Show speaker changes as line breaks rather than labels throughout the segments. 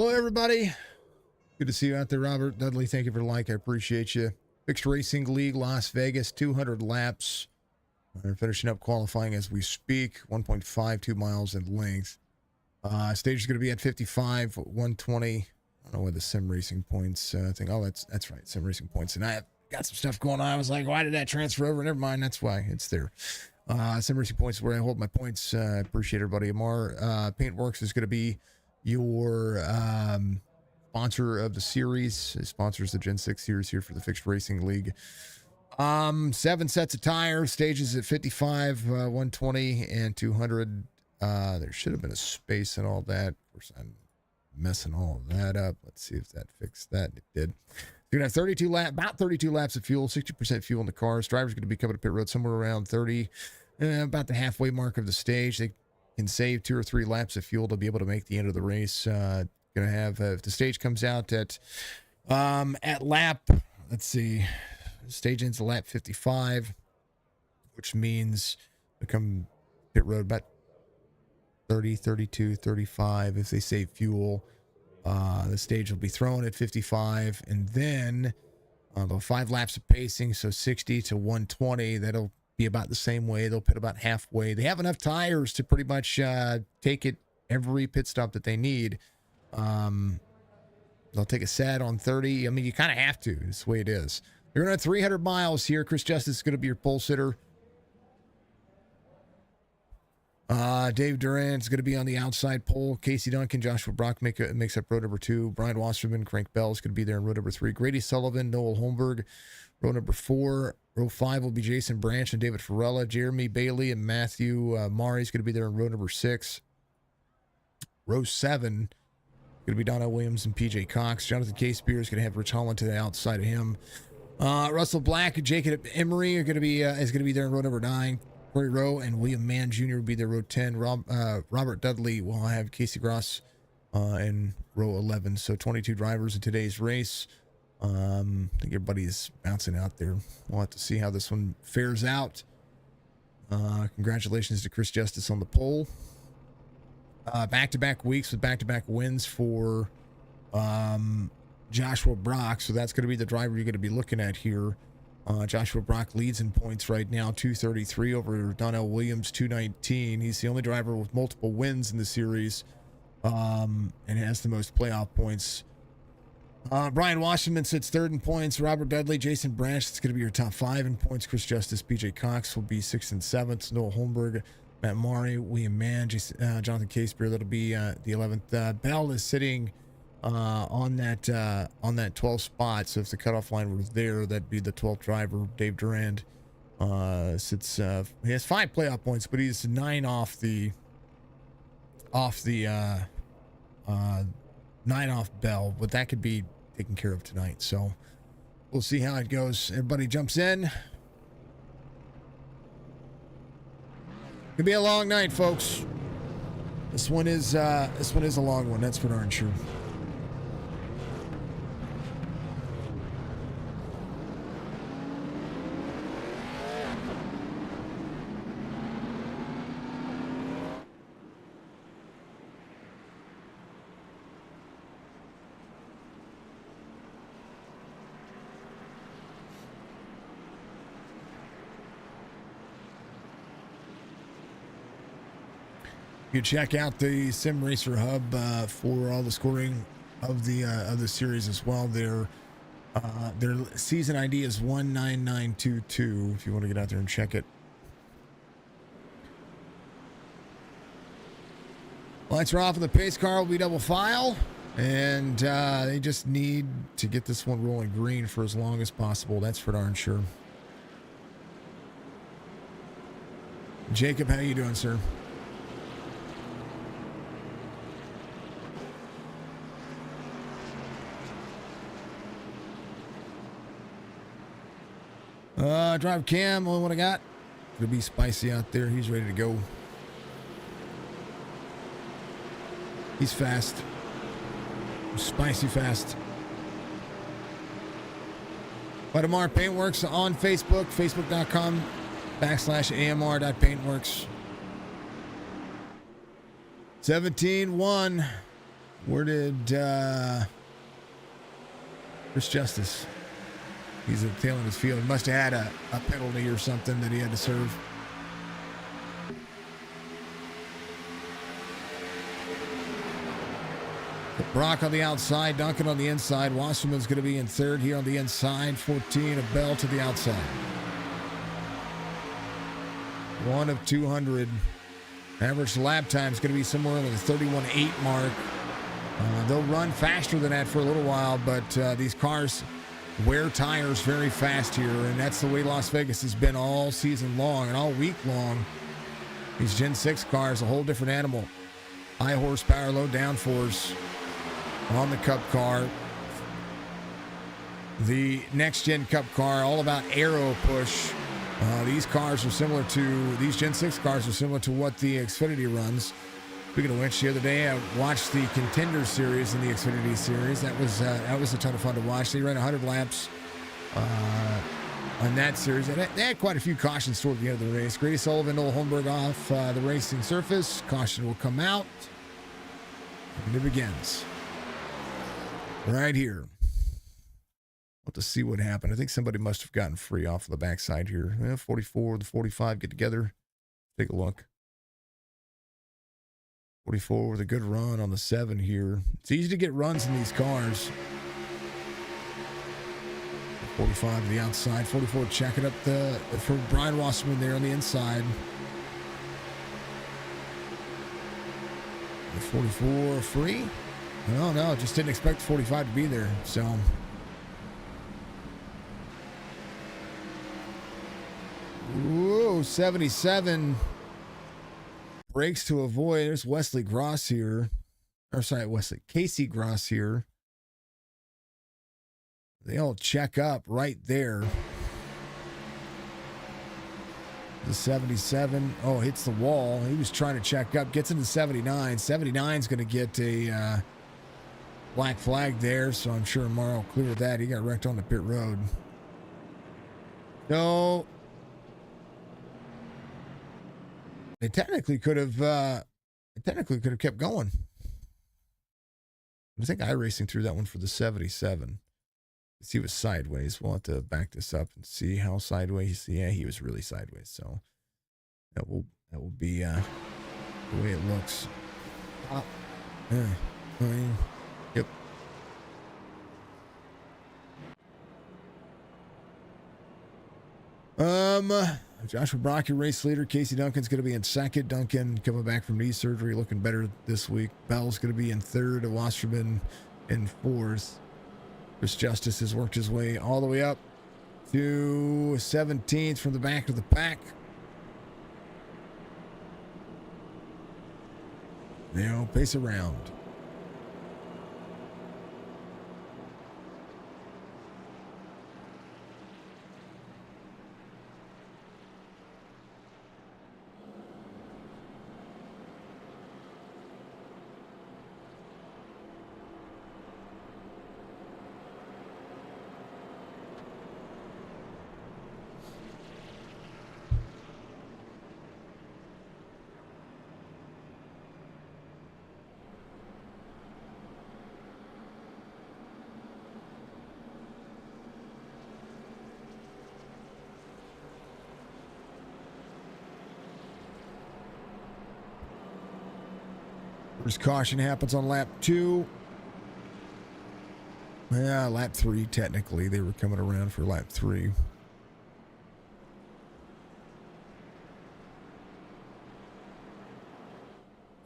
Hello, everybody. Good to see you out there, Robert Dudley. Thank you for the like. I appreciate you. Fixed Racing League, Las Vegas, 200 laps. We're finishing up qualifying as we speak. 1.52 miles in length. Stage is going to be at 55, 120. I don't know where the sim racing points thing. Oh, that's right, sim racing points. And I got some stuff going on. I was like, why did that transfer over? Never mind. That's why it's there. Sim racing points is where I hold my points. Appreciate everybody. Amar, Paintworks is going to be your sponsor of the series. It sponsors the Gen 6 series here for the Fixed Racing League. 7 sets of tires, stages at 55, 120, and 200. There should have been a space and all that. Of course, I'm messing all of that up. Let's see if that fixed that. It did. You're going to have about 32 laps of fuel, 60% fuel in the cars. Driver's going to be coming to pit road somewhere around 30, about the halfway mark of the stage. They can save 2 or 3 laps of fuel to be able to make the end of the race. Going to have, if the stage comes out at lap, let's see, stage ends at lap 55, which means they come pit road about 30, 32, 35. If they save fuel, the stage will be thrown at 55, and then about 5 laps of pacing, so 60 to 120. That'll be about the same way. They'll pit about halfway. They have enough tires to pretty much take it every pit stop that they need. They'll take a set on 30. I mean, you kind of have to. It's the way it is. You're going to have 300 miles here. Chris Justice is going to be your pole sitter. Dave Durant's going to be on the outside pole. Casey Duncan, Joshua Brock makes up row number 2. Brian Wasserman, Crank Bell is going to be there in row number 3. Grady Sullivan, Noel Holmberg, row number 4. Row 5 will be Jason Branch and David Farella. Jeremy Bailey and Matthew Mari is going to be there in row number 6. Row 7 going to be Donna Williams and PJ Cox. Jonathan K. Spears is going to have Rich Holland to the outside of him. Russell Black and Jacob Emery are going to be there in row number 9. Corey Rowe and William Mann Jr. will be there row 10. Robert Dudley will have Casey Gross in row 11. So 22 drivers in today's race. I think everybody's bouncing out there. We'll have to see how this one fares out. Congratulations to Chris Justice on the pole. Back-to-back weeks with back-to-back wins for Joshua Brock. So that's going to be the driver you're going to be looking at here. Joshua Brock leads in points right now, 233 over Donnell Williams, 219. He's the only driver with multiple wins in the series and has the most playoff points. Brian Washington sits 3rd in points. Robert Dudley, Jason Branch, that's going to be your top 5 in points. Chris Justice, BJ Cox will be 6th and 7th. Noah Holmberg, Matt Murray, William Mann, Jonathan Casper, that'll be the 11th. Bell is sitting on that 12th spot. So if the cutoff line was there, that'd be the 12th driver. Dave Durand sits. He has 5 playoff points, but he's 9 off the 9 off Bell. But that could be taken care of tonight. So we'll see how it goes. Everybody jumps in. Could be a long night, folks. This one is a long one. That's for darn sure. You can check out the Sim Racer Hub for all the scoring of the series as well. Their season ID is 19922 if you want to get out there and check it. Lights are off and the pace car will be double file, and they just need to get this one rolling green for as long as possible. That's for darn sure. Jacob, how you doing, sir? Drive Cam, only one I got. It'll be spicy out there. He's ready to go. He's fast. Spicy fast. Vladimir Paintworks on Facebook, facebook.com/amr.paintworks. 17-1. Where did Chris Justice? He's at the tail end of his field. He must have had a penalty or something that he had to serve. Brock on the outside, Duncan on the inside. Wasserman's going to be in third here on the inside. 14 of Bell to the outside. 1 of 200. Average lap time is going to be somewhere in the 31.8 mark. They'll run faster than that for a little while, but these cars wear tires very fast here, and that's the way Las Vegas has been all season long and all week long. These Gen 6 cars, a whole different animal. High horsepower, low downforce on the Cup car. The next gen Cup car, all about aero push. These cars are similar to, these Gen 6 cars are similar to what the Xfinity runs. Speaking of which, the other day I watched the Contender Series in the Xfinity Series. That was a ton of fun to watch. They ran 100 laps on that series. They had quite a few cautions toward the end of the race. Grady Sullivan, Noel Holmberg off the racing surface. Caution will come out. And it begins. Right here. We'll have to see what happened. I think somebody must have gotten free off the backside here. 44, the 45 get together. Take a look. 44 with a good run on the 7 here. It's easy to get runs in these cars. 45 to the outside. 44 checking up for Brian Wasserman there on the inside. 44 free? No, just didn't expect 45 to be there. So whoa, 77 breaks to avoid. There's Wesley Gross here. Or sorry, Casey Gross here. They all check up right there. The 77. Oh, hits the wall. He was trying to check up. Gets into 79. 79's going to get a black flag there. So I'm sure Morrow will clear that. He got wrecked on the pit road. So they technically could have kept going. I think iRacing threw that one for the 77. He was sideways. We'll have to back this up and see how sideways. Yeah, he was really sideways. So that will be the way it looks. Yep. Joshua Brock, your race leader. Casey Duncan's going to be in second. Duncan coming back from knee surgery, looking better this week. Bell's going to be in third. Wasserman in fourth. Chris Justice has worked his way all the way up to 17th from the back of the pack. Now pace around. First caution happens on lap 2. Yeah, lap 3 technically. They were coming around for lap 3.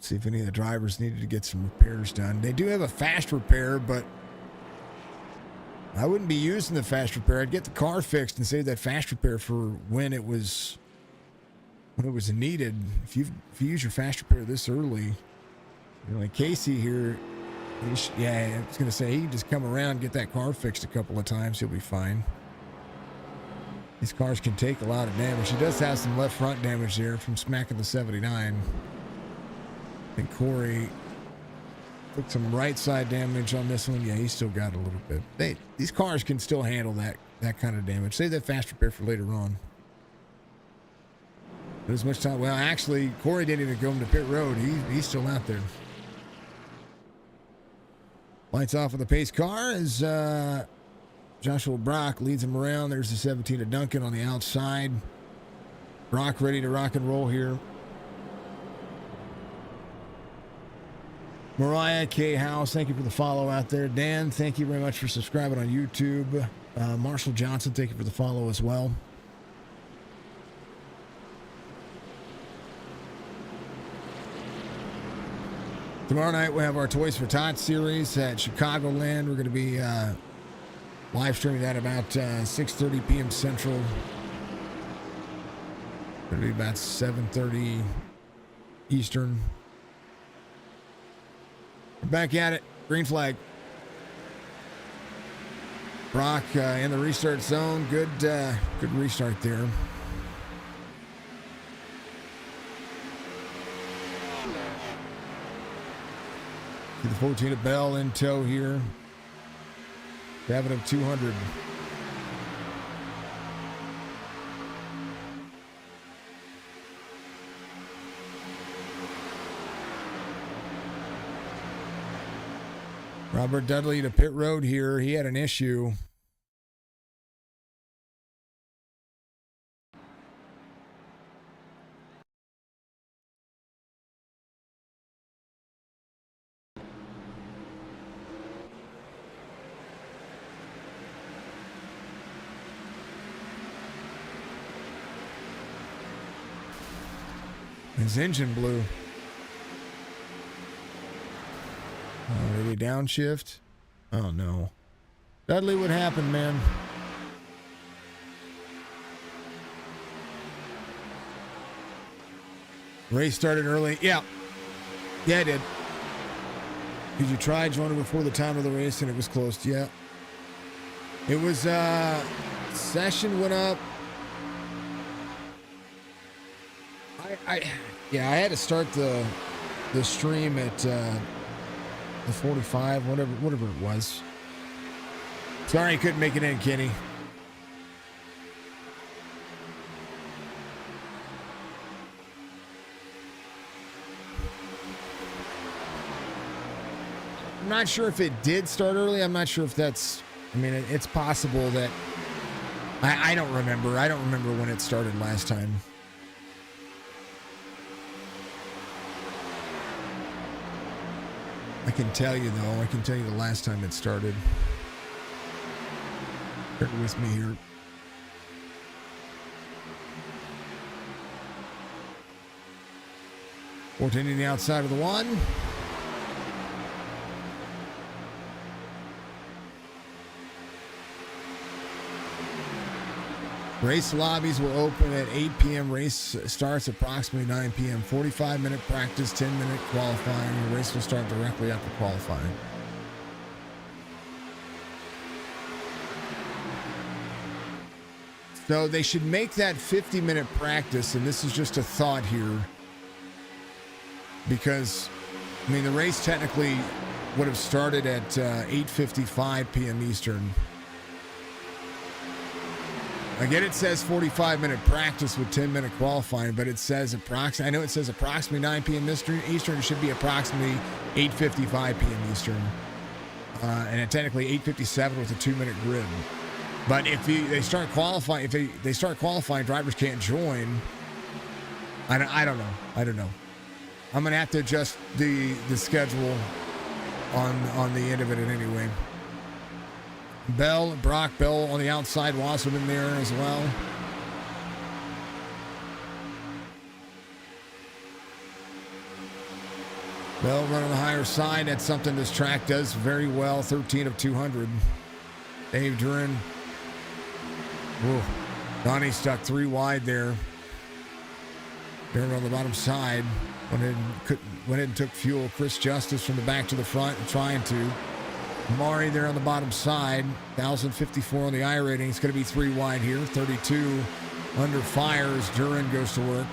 See if any of the drivers needed to get some repairs done. They do have a fast repair, but I wouldn't be using the fast repair. I'd get the car fixed and save that fast repair for when it was needed. If you use your fast repair this early, like Casey here, I was going to say, he can just come around and get that car fixed a couple of times. He'll be fine. These cars can take a lot of damage. He does have some left front damage there from smacking the 79. I think Corey took some right side damage on this one. Yeah, he still got a little bit. These cars can still handle that kind of damage. Save that fast repair for later on. But as much time. Well, actually, Corey didn't even go into pit road. He's still out there. Lights off with the pace car as Joshua Brock leads him around. There's the 17 of Duncan on the outside. Brock ready to rock and roll here. Mariah K. House, thank you for the follow out there. Dan, thank you very much for subscribing on YouTube. Marshall Johnson, thank you for the follow as well. Tomorrow night we have our Toys for Tots series at Chicagoland. We're going to be live streaming that about 6:30 p.m. Central. Going to be about 7:30 Eastern. We're back at it. Green flag. Brock in the restart zone. Good restart there. See the 14 of Bell in tow here. Having him 200. Robert Dudley to pit road here. He had an issue. His engine blew. Oh, maybe downshift? Oh, no. Dudley, what happened, man? Race started early. Yeah. Yeah, I did. Did you try joining before the time of the race and it was closed? Yeah. It was, session went up. I had to start the stream at the 45, whatever it was. Sorry I couldn't make it in, Kenny. I'm not sure if it did start early. I'm not sure if that's, I mean, it's possible that I don't remember. I don't remember when it started last time. I can tell you, though. I can tell you the last time it started. Bear with me here. Fourteen the outside of the one. Race lobbies will open at 8 p.m. Race starts approximately 9 p.m. 45-minute practice, 10-minute qualifying. The race will start directly after qualifying. So they should make that 50-minute practice, and this is just a thought here, because, I mean, the race technically would have started at 8:55 p.m. Eastern. Again, it says 45-minute practice with 10-minute qualifying, but it says approximately, I know it says approximately 9 p.m. Eastern. It should be approximately 8:55 p.m. Eastern. And it technically 8:57 with a 2-minute grid. But if they start qualifying, if they start qualifying, drivers can't join. I don't know. I'm going to have to adjust the schedule on the end of it anyway. Brock Bell on the outside, Wasserman there as well. Bell running the higher side. That's something this track does very well. 13 of 200. Dave Duran. Whoa. Donnie stuck 3 wide there. Duran on the bottom side. Went ahead and took fuel. Chris Justice from the back to the front and trying to. Mari there on the bottom side. 1,054 on the I rating. It's going to be 3 wide here. 32 under fire as Duran goes to work.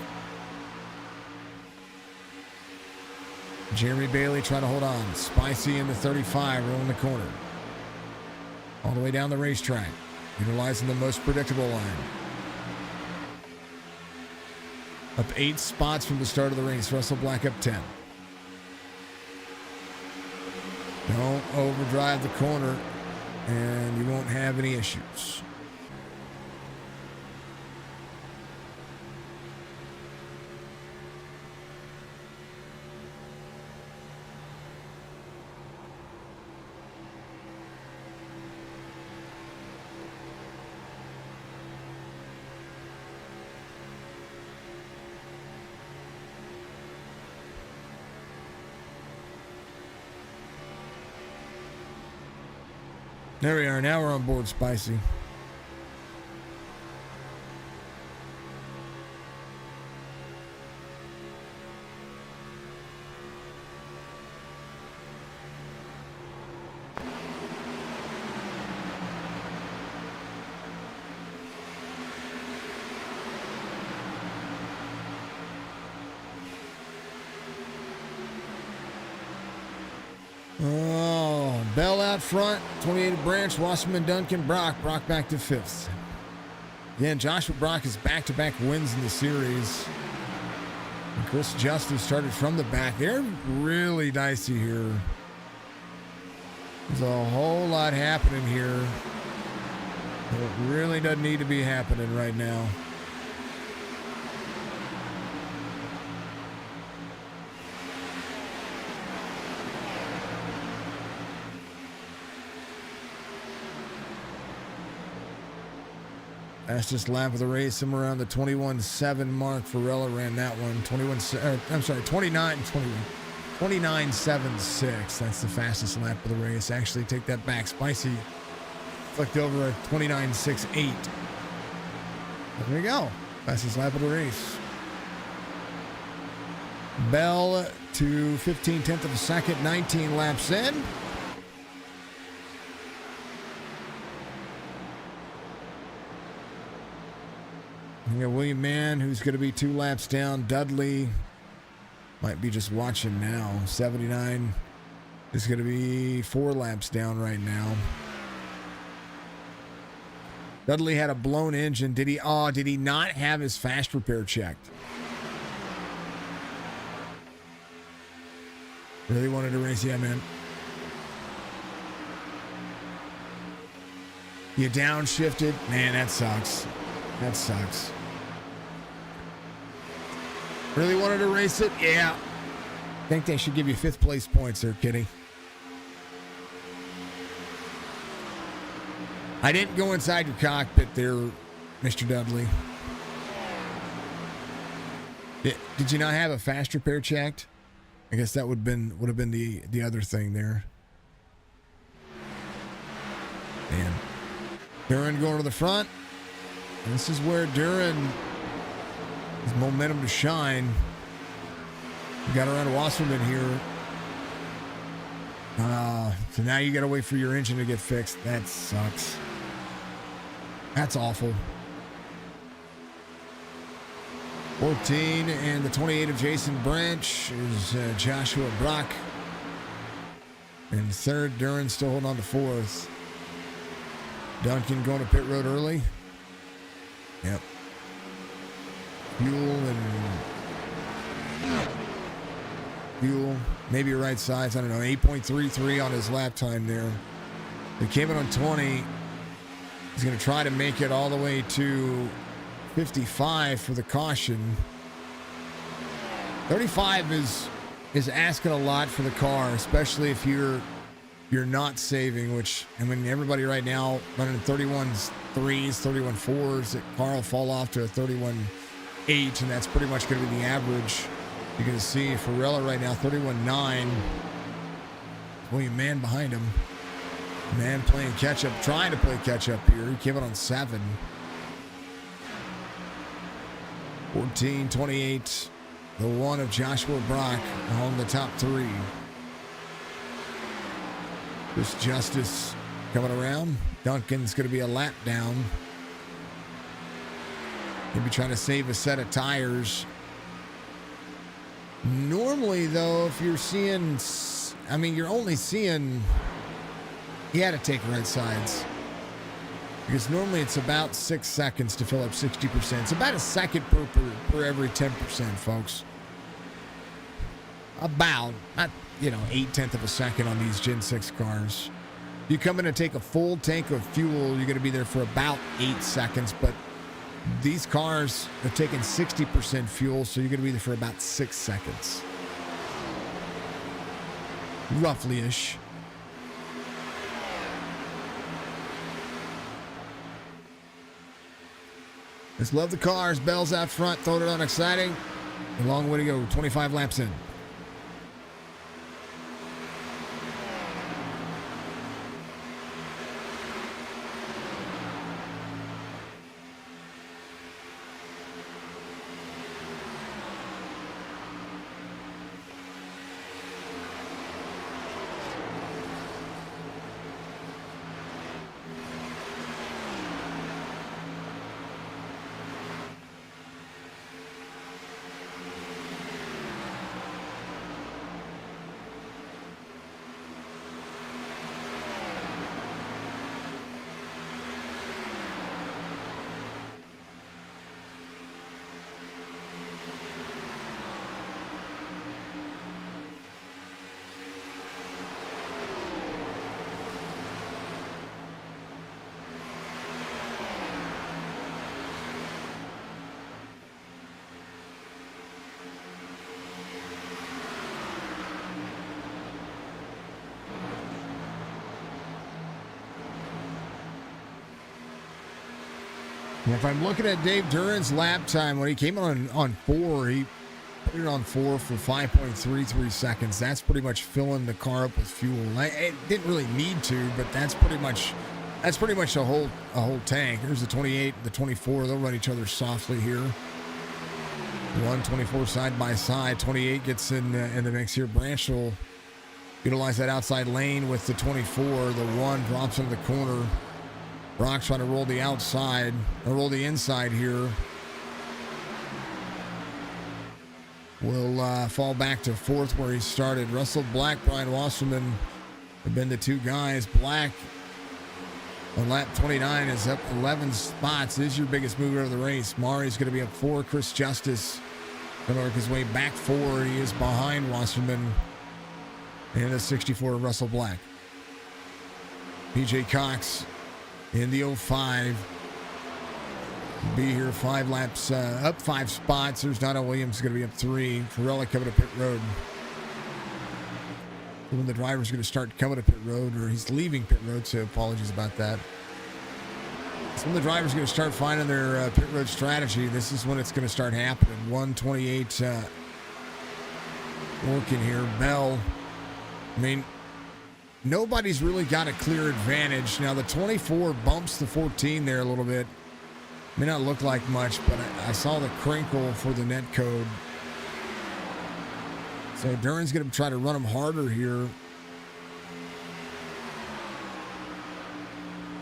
Jeremy Bailey trying to hold on. Spicy in the 35, rolling the corner. All the way down the racetrack. Utilizing the most predictable line. Up 8 spots from the start of the race. Russell Black up 10. Don't overdrive the corner, and you won't have any issues. There we are. Now we're on board, Spicy. Oh, Bell out front, 28 Branch, Wasserman, Duncan, Brock back to 5th. Again, Joshua Brock has back-to-back wins in the series. And Chris Justice started from the back. They're really dicey here. There's a whole lot happening here. It really doesn't need to be happening right now. Fastest lap of the race, somewhere around the 21.7 mark. Varela ran that one. 29.76. That's the fastest lap of the race. Actually, take that back. Spicy flicked over a 29.68. There we go. Fastest lap of the race. Bell to 15/10 of a second, 19 laps in. We got William Mann, who's going to be 2 laps down. Dudley might be just watching now. 79 is going to be 4 laps down right now. Dudley had a blown engine. Did he not have his fast repair checked? Really wanted to race? Yeah, man. You downshifted? Man, that sucks. That sucks. Really wanted to race it? Yeah. Think they should give you 5th place points there, Kitty. I didn't go inside your cockpit there, Mr. Dudley. Did you not have a fast repair checked? I guess that would have been the other thing there. Man. Duran going to the front. And this is where Duran has momentum to shine. You got around Wasserman here. So now you got to wait for your engine to get fixed. That sucks. That's awful. 14 and the 28 of Jason Branch is Joshua Brock. And 3rd, Duran still holding on to 4th. Duncan going to pit road early. Yep. Fuel, maybe right sides. I don't know. 8.33 on his lap time there. He came in on 20. He's going to try to make it all the way to 55 for the caution. 35 is asking a lot for the car, especially if you're not saving, which, I mean, everybody right now running 31.3s, 31.4s. That car will fall off to a 31.8, and that's pretty much going to be the average. You're going to see Varela right now, 31.9. William Mann behind him. Mann playing catch-up, trying to play catch-up here. He came in on 7. 14.28. The 1 of Joshua Brock on the top 3. This Justice coming around. Duncan's going to be a lap down. Maybe trying to save a set of tires. Normally, though, if you're seeing, I mean, you're only seeing, he had to take right sides. Because normally it's about 6 seconds to fill up 60%. It's about a second per every 10%, folks. About. 0.8 of a second on these Gen 6 cars. You come in and take a full tank of fuel, you're going to be there for about 8 seconds, but these cars are taking 60% fuel, so you're going to be there for about 6 seconds. Roughly-ish. Just love the cars. Bell's out front, throwing it on exciting. A long way to go, 25 laps in. If I'm looking at Dave Duran's lap time, when he came on 4, he put it on 4 for 5.33 seconds. That's pretty much filling the car up with fuel. It didn't really need to, but that's pretty much a whole tank. There's the 28, the 24. They'll run each other softly here. 124 side by side. 28 gets in the mix here. Branch will utilize that outside lane with the 24. The 1 drops into the corner. Brock's trying to roll the outside, or roll the inside here. Will fall back to 4th where he started. Russell Black, Brian Wasserman have been the 2 guys. Black on lap 29 is up 11 spots. This is your biggest mover of the race. Mari's going to be up 4. Chris Justice going to work his way back 4. He is behind Wasserman and the 64 Russell Black. PJ Cox in the 05. Be here 5 laps, up 5 spots. There's Donna Williams going to be up 3. Ferrella coming to pit road. When the driver's going to start coming to pit road, or he's leaving pit road, so apologies about that. So when the driver's going to start finding their pit road strategy, this is when it's going to start happening. 128 working here. Bell, nobody's really got a clear advantage. Now, the 24 bumps the 14 there a little bit. May not look like much, but I saw the crinkle for the net code. So Duran's going to try to run him harder here.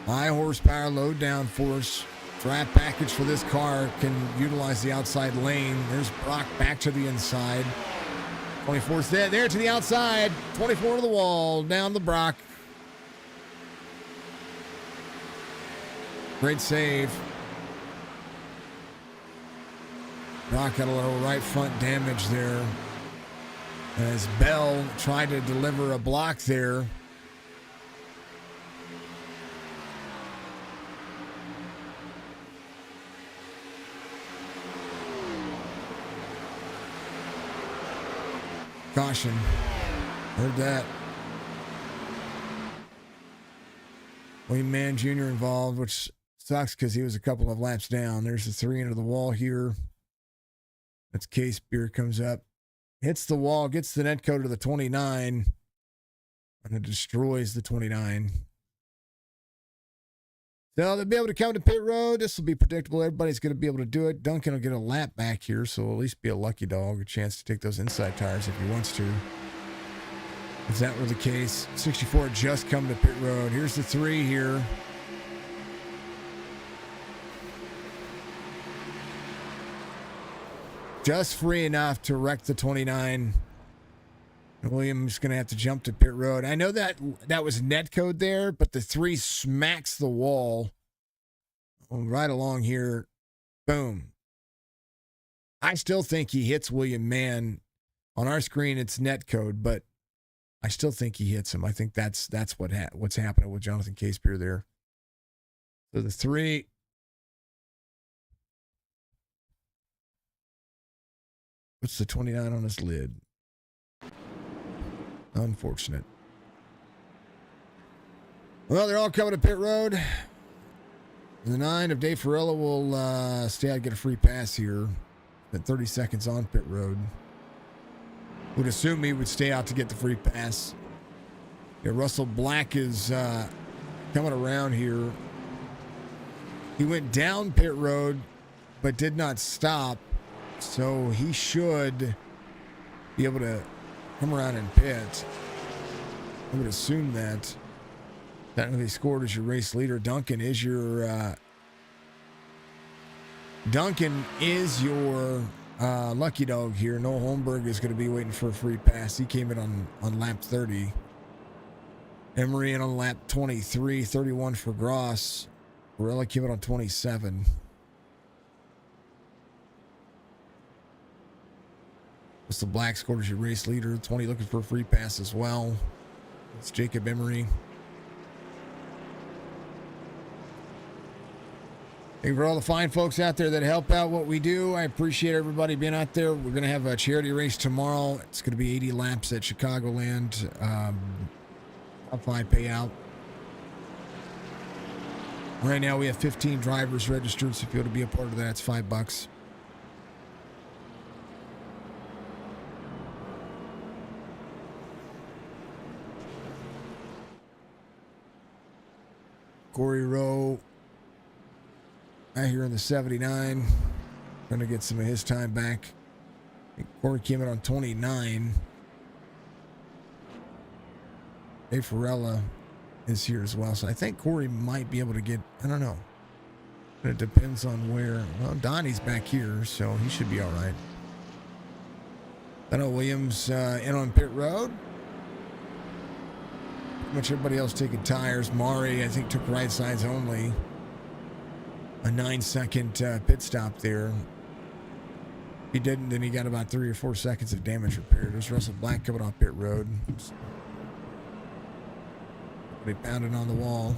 High horsepower, low downforce. Draft package for this car can utilize the outside lane. There's Brock back to the inside. 24's there to the outside. 24 to the wall. Down the Brock. Great save. Brock got a little right front damage there as Bell tried to deliver a block there. Caution. Heard that. William Mann Jr. involved, which sucks because he was a couple of laps down. There's the 3 into the wall here. That's Case Beer comes up. Hits the wall, gets the net code to the 29. And it destroys the 29. So they'll be able to come to pit road. This will be predictable. Everybody's going to be able to do it. Duncan will get a lap back here, so will at least be a lucky dog. A chance to take those inside tires if he wants to. If that were the case. 64 just come to pit road. Here's the 3 here. Just free enough to wreck the 29. Williams going to have to jump to pit road. I know that was net code there, but the 3 smacks the wall right along here. Boom. I still think he hits William Mann. On our screen, it's net code, but I still think he hits him. I think that's what's happening with Jonathan Casepier there. So the 3. What's the 29 on his lid? Unfortunate. Well, they're all coming to pit road. The 9 of Dave Farella will stay out and get a free pass here. At 30 seconds on pit road. Would assume he would stay out to get the free pass. Yeah, Russell Black is coming around here. He went down pit road, but did not stop. So he should be able to come around and pit. I would assume that. Technically scored as your race leader. Duncan is your lucky dog here. Noah Holmberg is going to be waiting for a free pass. He came in on lap 30. Emery in on lap 23. 31 for Gross. Varela came in on 27. It's the Black scored as your race leader. 20 looking for a free pass as well. It's Jacob Emery. Thank you for all the fine folks out there that help out what we do. I appreciate everybody being out there. We're going to have a charity race tomorrow. It's going to be 80 laps at Chicagoland. Top 5 payout. Right now we have 15 drivers registered, so if you want to be a part of that, it's $5. Corey Rowe out here in the 79. Trying to get some of his time back. I think Corey came in on 29. Dave Farella is here as well. So I think Corey might be able to get, I don't know. It depends on where. Well, Donnie's back here, so he should be all right. Leno Williams in on pit road. Pretty much everybody else taking tires. Mari, I think, took right sides only. A 9-second pit stop there. He didn't, then he got about 3 or 4 seconds of damage repaired. There's Russell Black coming off pit road. They pounded on the wall.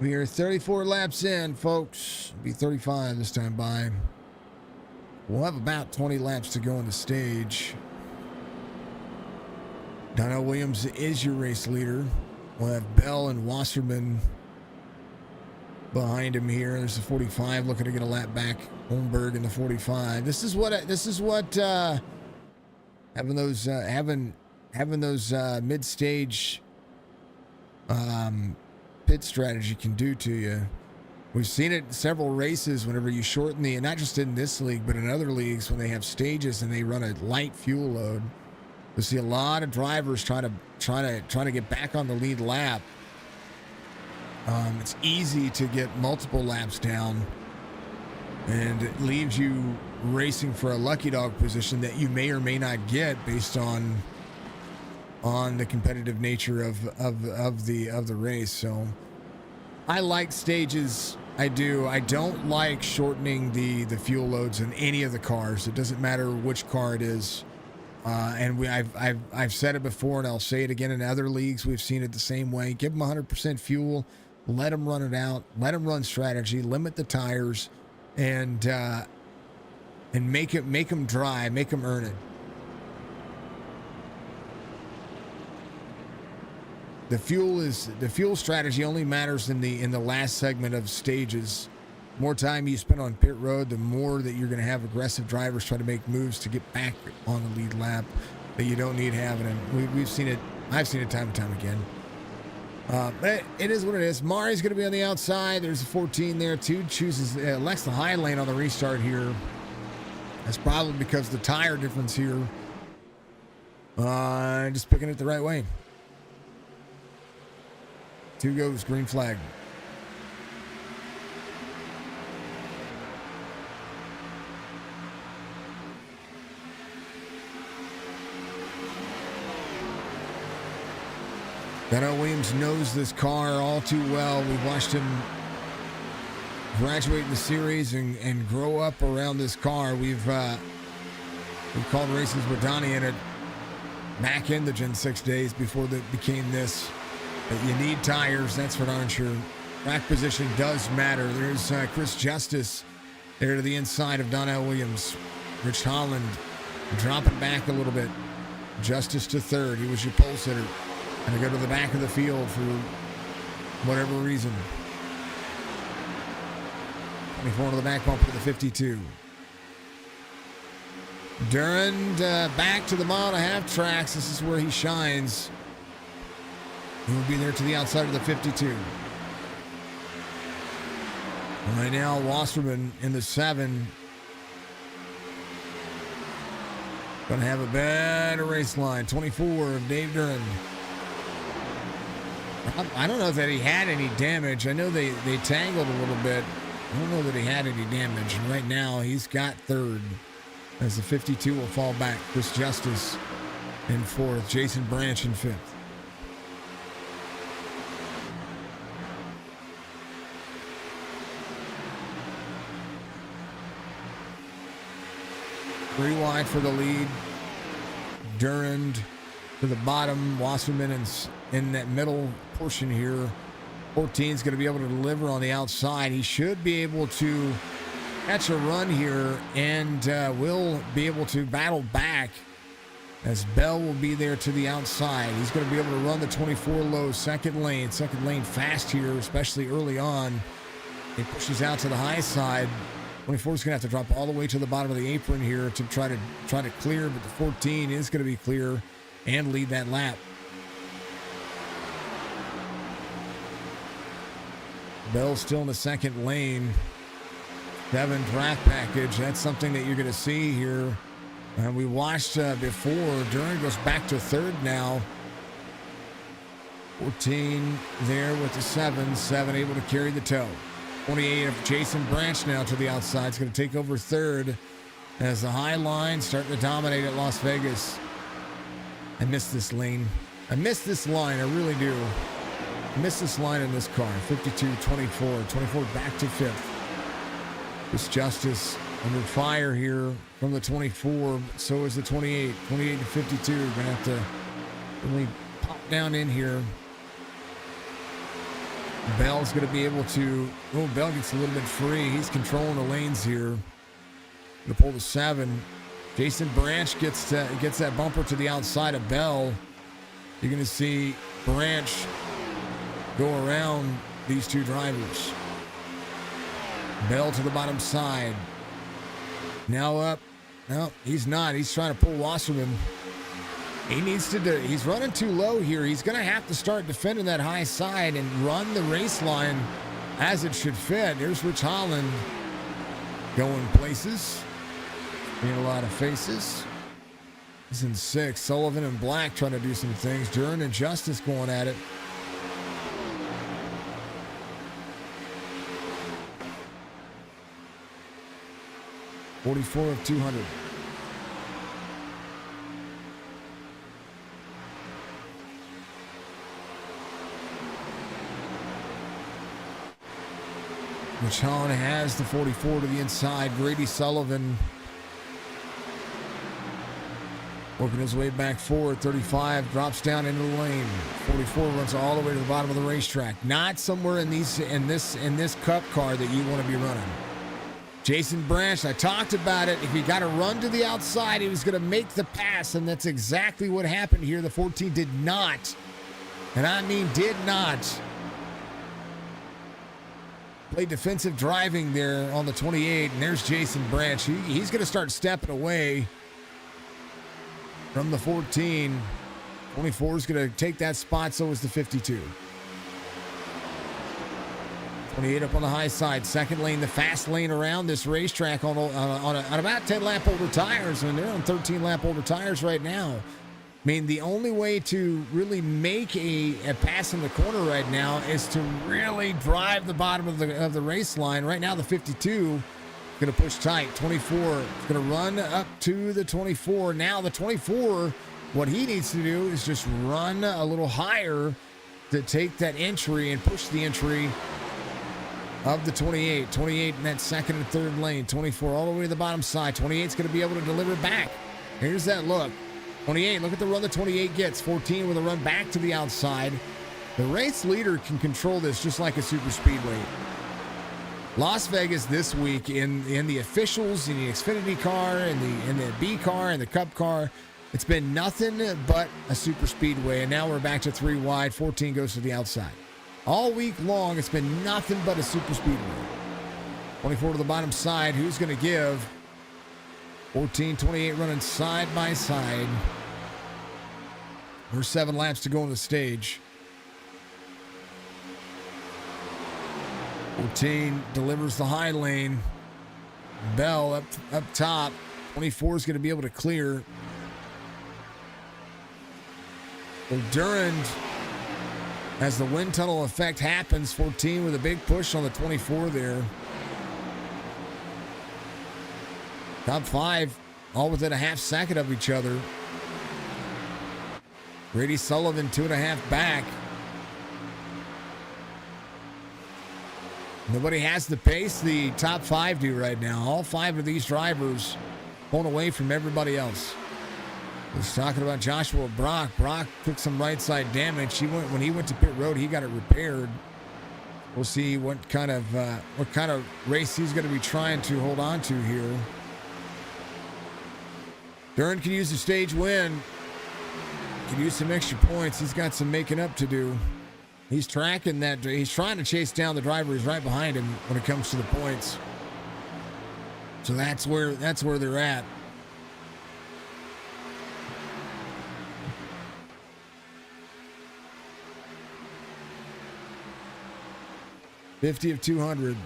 We are 34 laps in, folks. It'll be 35 this time by. We'll have about 20 laps to go on the stage. Donnell Williams is your race leader. We'll have Bell and Wasserman behind him here. There's the 45 looking to get a lap back. Holmberg in the 45. This is what having those mid-stage pit strategy can do to you. We've seen it in several races whenever you shorten the, and not just in this league, but in other leagues when they have stages and they run a light fuel load. We see a lot of drivers trying to get back on the lead lap. It's easy to get multiple laps down, and it leaves you racing for a lucky dog position that you may or may not get based on the competitive nature of the race. So I like stages. I do. I don't like shortening the fuel loads in any of the cars. It doesn't matter which car it is. And I've said it before, and I'll say it again in other leagues. We've seen it the same way. Give them 100% fuel. Let them run it out. Let them run strategy. Limit the tires, and make them dry. Make them earn it. The fuel strategy only matters in the last segment of stages. The more time you spend on pit road, the more that you're going to have aggressive drivers try to make moves to get back on the lead lap that you don't need having. And we've seen it. I've seen it time and time again. But it is what it is. Mari's going to be on the outside. There's a 14 there. Tude chooses elects the high lane on the restart here. That's probably because of the tire difference here. Just picking it the right way. 2 goes, green flag. Donnell Williams knows this car all too well. We've watched him graduate in the series and grow up around this car. We've called races with Donnie in it back in the Gen 6 days before that became this. But you need tires, that's for darn sure. Track position does matter. There's Chris Justice there to the inside of Donnell Williams. Rich Holland dropping back a little bit. Justice to third. He was your pole sitter. And to go to the back of the field for whatever reason. 24 to the back bumper to the 52. Durand back to the mile-and-a-half tracks. This is where he shines. He will be there to the outside of the 52. Right now, Wasserman in the 7. Going to have a better race line. 24 of Dave Durand. I don't know that he had any damage. I know they tangled a little bit. I don't know that he had any damage. And right now, he's got third as the 52 will fall back. Chris Justice in fourth. Jason Branch in fifth. Three wide for the lead. Durand to the bottom. Wasserman in that middle portion here. 14 is going to be able to deliver on the outside. He should be able to catch a run here and will be able to battle back as Bell will be there to the outside. He's going to be able to run the 24 low second lane fast here, especially early on. He pushes out to the high side. 24 is going to have to drop all the way to the bottom of the apron here to try to clear, but the 14 is going to be clear and lead that lap. Bell's still in the second lane. 7 draft package. That's something that you're going to see here. We watched before. Durand goes back to third now. 14 there with the 7. 7 able to carry the tow. 28 of Jason Branch now to the outside. It's going to take over third as the high line starting to dominate at Las Vegas. I miss this lane. I miss this line. I really do. I miss this line in this car. 52-24. 24 back to fifth. This Justice under fire here from the 24. So is the 28. 28 to 52. Going to have to really pop down in here. Bell's going to be able to... Oh, Bell gets a little bit free. He's controlling the lanes here. Going to pull the 7. Jason Branch gets that bumper to the outside of Bell. You're going to see Branch go around these two drivers. Bell to the bottom side. Now up. No, he's not. He's trying to pull Wasserman. He needs to do. He's running too low here. He's going to have to start defending that high side and run the race line as it should fit. There's Rich Holland going places. Seeing a lot of faces. He's in 6. Sullivan and Black trying to do some things. Durand and Justice going at it. .44 of 200. Rich Holland has the 44 to the inside. Grady Sullivan working his way back forward. 35 drops down into the lane. 44 runs all the way to the bottom of the racetrack. Not somewhere in this Cup car that you want to be running. Jason Branch, I talked about it. If he got to run to the outside, he was going to make the pass, and that's exactly what happened here. The 14 did not, and I mean did not, play defensive driving there on the 28, and there's Jason Branch. He's going to start stepping away from the 14. 24 is going to take that spot, so is the 52. 28 up on the high side, second lane, the fast lane around this racetrack on about 10 lap older tires, and they're on 13 lap older tires right now. I mean, the only way to really make a pass in the corner right now is to really drive the bottom of the race line. Right now, the 52 going to push tight. 24 is going to run up to the 24. Now the 24, what he needs to do is just run a little higher to take that entry and push the entry of the 28. 28 in that second and third lane. 24 all the way to the bottom side. 28's going to be able to deliver back. Here's that look. 28, look at the run that 28 gets. 14 with a run back to the outside. The race leader can control this just like a super speedway. Las Vegas this week in the officials, in the Xfinity car, in the B car, and the Cup car, it's been nothing but a super speedway. And now we're back to 3 wide. 14 goes to the outside. All week long, it's been nothing but a super speedway. 24 to the bottom side. Who's going to give? 14, 28 running side by side. We're 7 laps to go on the stage. 14 delivers the high lane. Bell up top. 24 is going to be able to clear. Well, Durand, as the wind tunnel effect happens, 14 with a big push on the 24 there. Top 5, all within a half second of each other. Grady Sullivan 2.5 back. Nobody has the pace the top 5 do right now. All 5 of these drivers pulling away from everybody else. I was talking about Joshua Brock. Brock took some right side damage. When he went to pit road, he got it repaired. We'll see what kind of race he's going to be trying to hold on to here. Durand can use the stage win. Can use some extra points. He's got some making up to do. He's tracking that. He's trying to chase down the driver who's right behind him when it comes to the points. So that's where they're at. $50 of 200.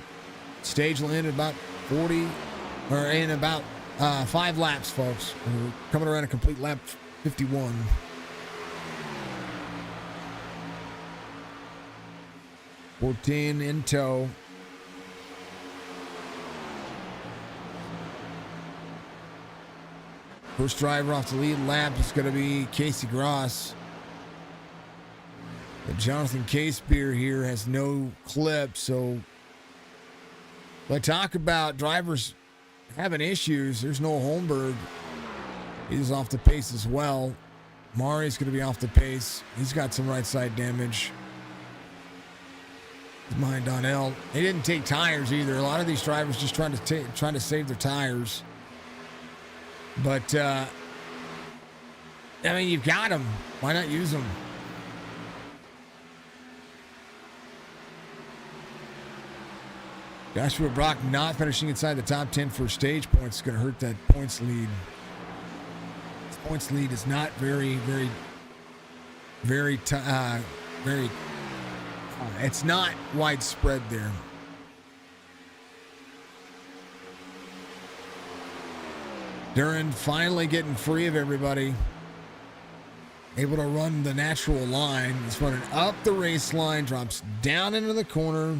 Stage will end at about 40, or in about 5 laps, folks. We're coming around a complete lap 51. $14 in tow. First driver off the lead lap is going to be Casey Gross. But Jonathan Casebeer here has no clip, so when I talk about drivers having issues, there's Noah Holmberg. He's off the pace as well. Mari's going to be off the pace. He's got some right side damage. Behind Donnell. They didn't take tires either. A lot of these drivers just trying to save their tires. But I mean, you've got them. Why not use them? Joshua Brock not finishing inside the top 10 for stage points is going to hurt that points lead. This points lead is not very. It's not widespread there. Durand finally getting free of everybody. Able to run the natural line. He's running up the race line, drops down into the corner.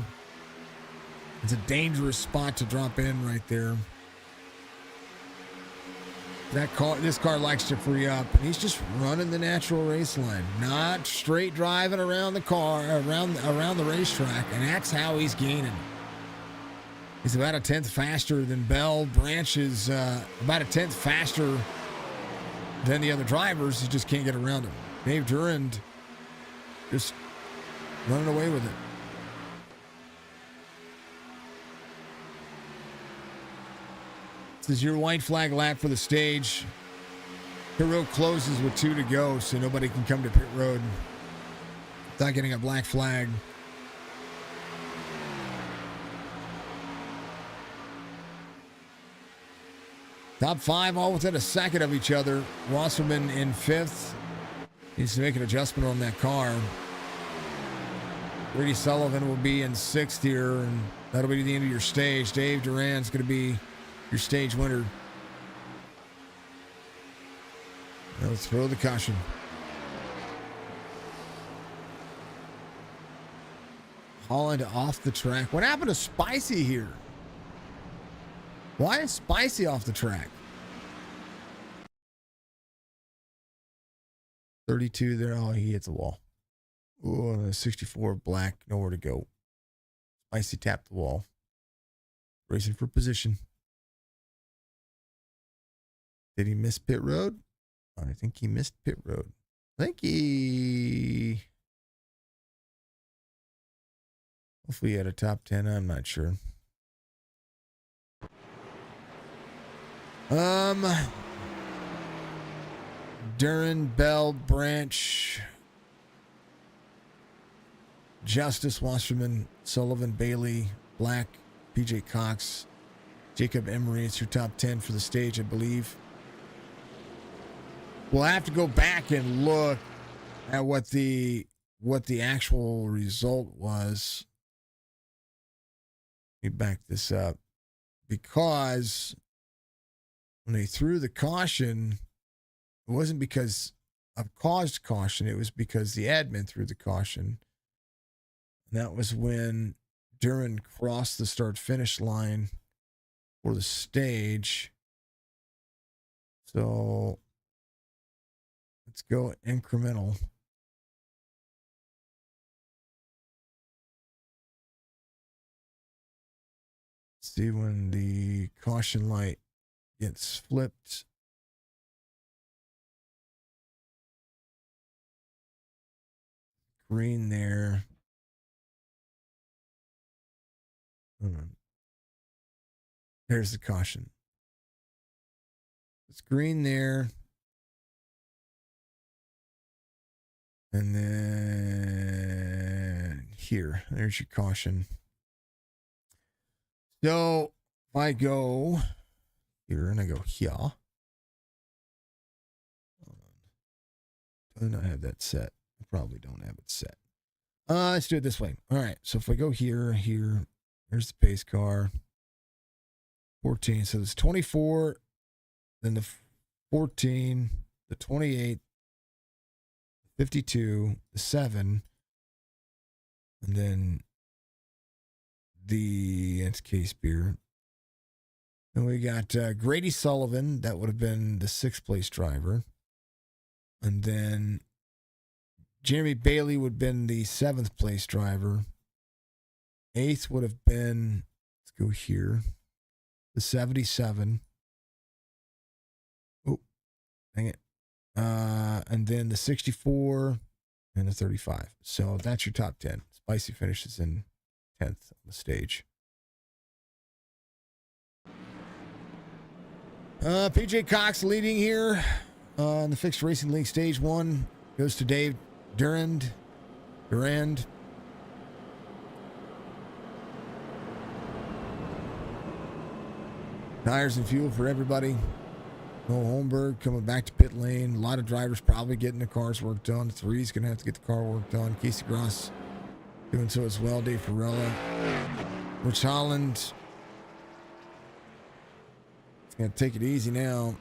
It's a dangerous spot to drop in right there. This car likes to free up, and he's just running the natural race line, not straight driving around the car, around the racetrack, and that's how he's gaining. He's about a 10th faster than Bell. Branch is about a 10th faster than the other drivers. He just can't get around him. Dave Durand just running away with it. This is your white flag lap for the stage. Pit road closes with 2 to go, so nobody can come to pit road without getting a black flag. Top 5 all within a second of each other. Wasserman in 5th. Needs to make an adjustment on that car. Grady Sullivan will be in 6th here, and that'll be the end of your stage. Dave Durand's going to be your stage winner. Now let's throw the caution. Holland off the track. What happened to Spicy here? Why is Spicy off the track? 32 there. Oh, he hits the wall. Oh, the 64 black, nowhere to go. Spicy tapped the wall. Racing for position. Did he miss pit road? I think he missed pit road. I think he... Hopefully he had a top 10. I'm not sure. Duran, Bell, Branch, Justice, Wasserman, Sullivan, Bailey, Black, PJ Cox, Jacob Emery. It's your top 10 for the stage, I believe. We'll have to go back and look at what the actual result was. Let me back this up. Because when they threw the caution, it wasn't because of caused caution. It was because the admin threw the caution. And that was when Duran crossed the start-finish line for the stage. So let's go incremental. See when the caution light gets flipped. Green there. There's the caution. It's green there. And then here, there's your caution. So if I go here and I go here. Do I not have that set? I probably don't have it set. Let's do it this way. All right. So if I go here, there's the pace car. 14. So it's 24, then the 14, the 28, 52, the 7, and then the case beer. And we got Grady Sullivan. That would have been the 6th place driver. And then Jeremy Bailey would have been the 7th place driver. 8th would have been, let's go here, the 77. Oh, dang it. And then the 64 and the 35. So that's your top 10. Spicy finishes in 10th on the stage. PJ Cox leading here on the Fixed Racing League Stage 1 goes to Dave Durand. Tires and fuel for everybody. Noel Holmberg coming back to pit lane. A lot of drivers probably getting the cars worked on. 3's going to have to get the car worked on. Casey Gross doing so as well. Dave Farella. Rich Holland. It's going to take it easy now.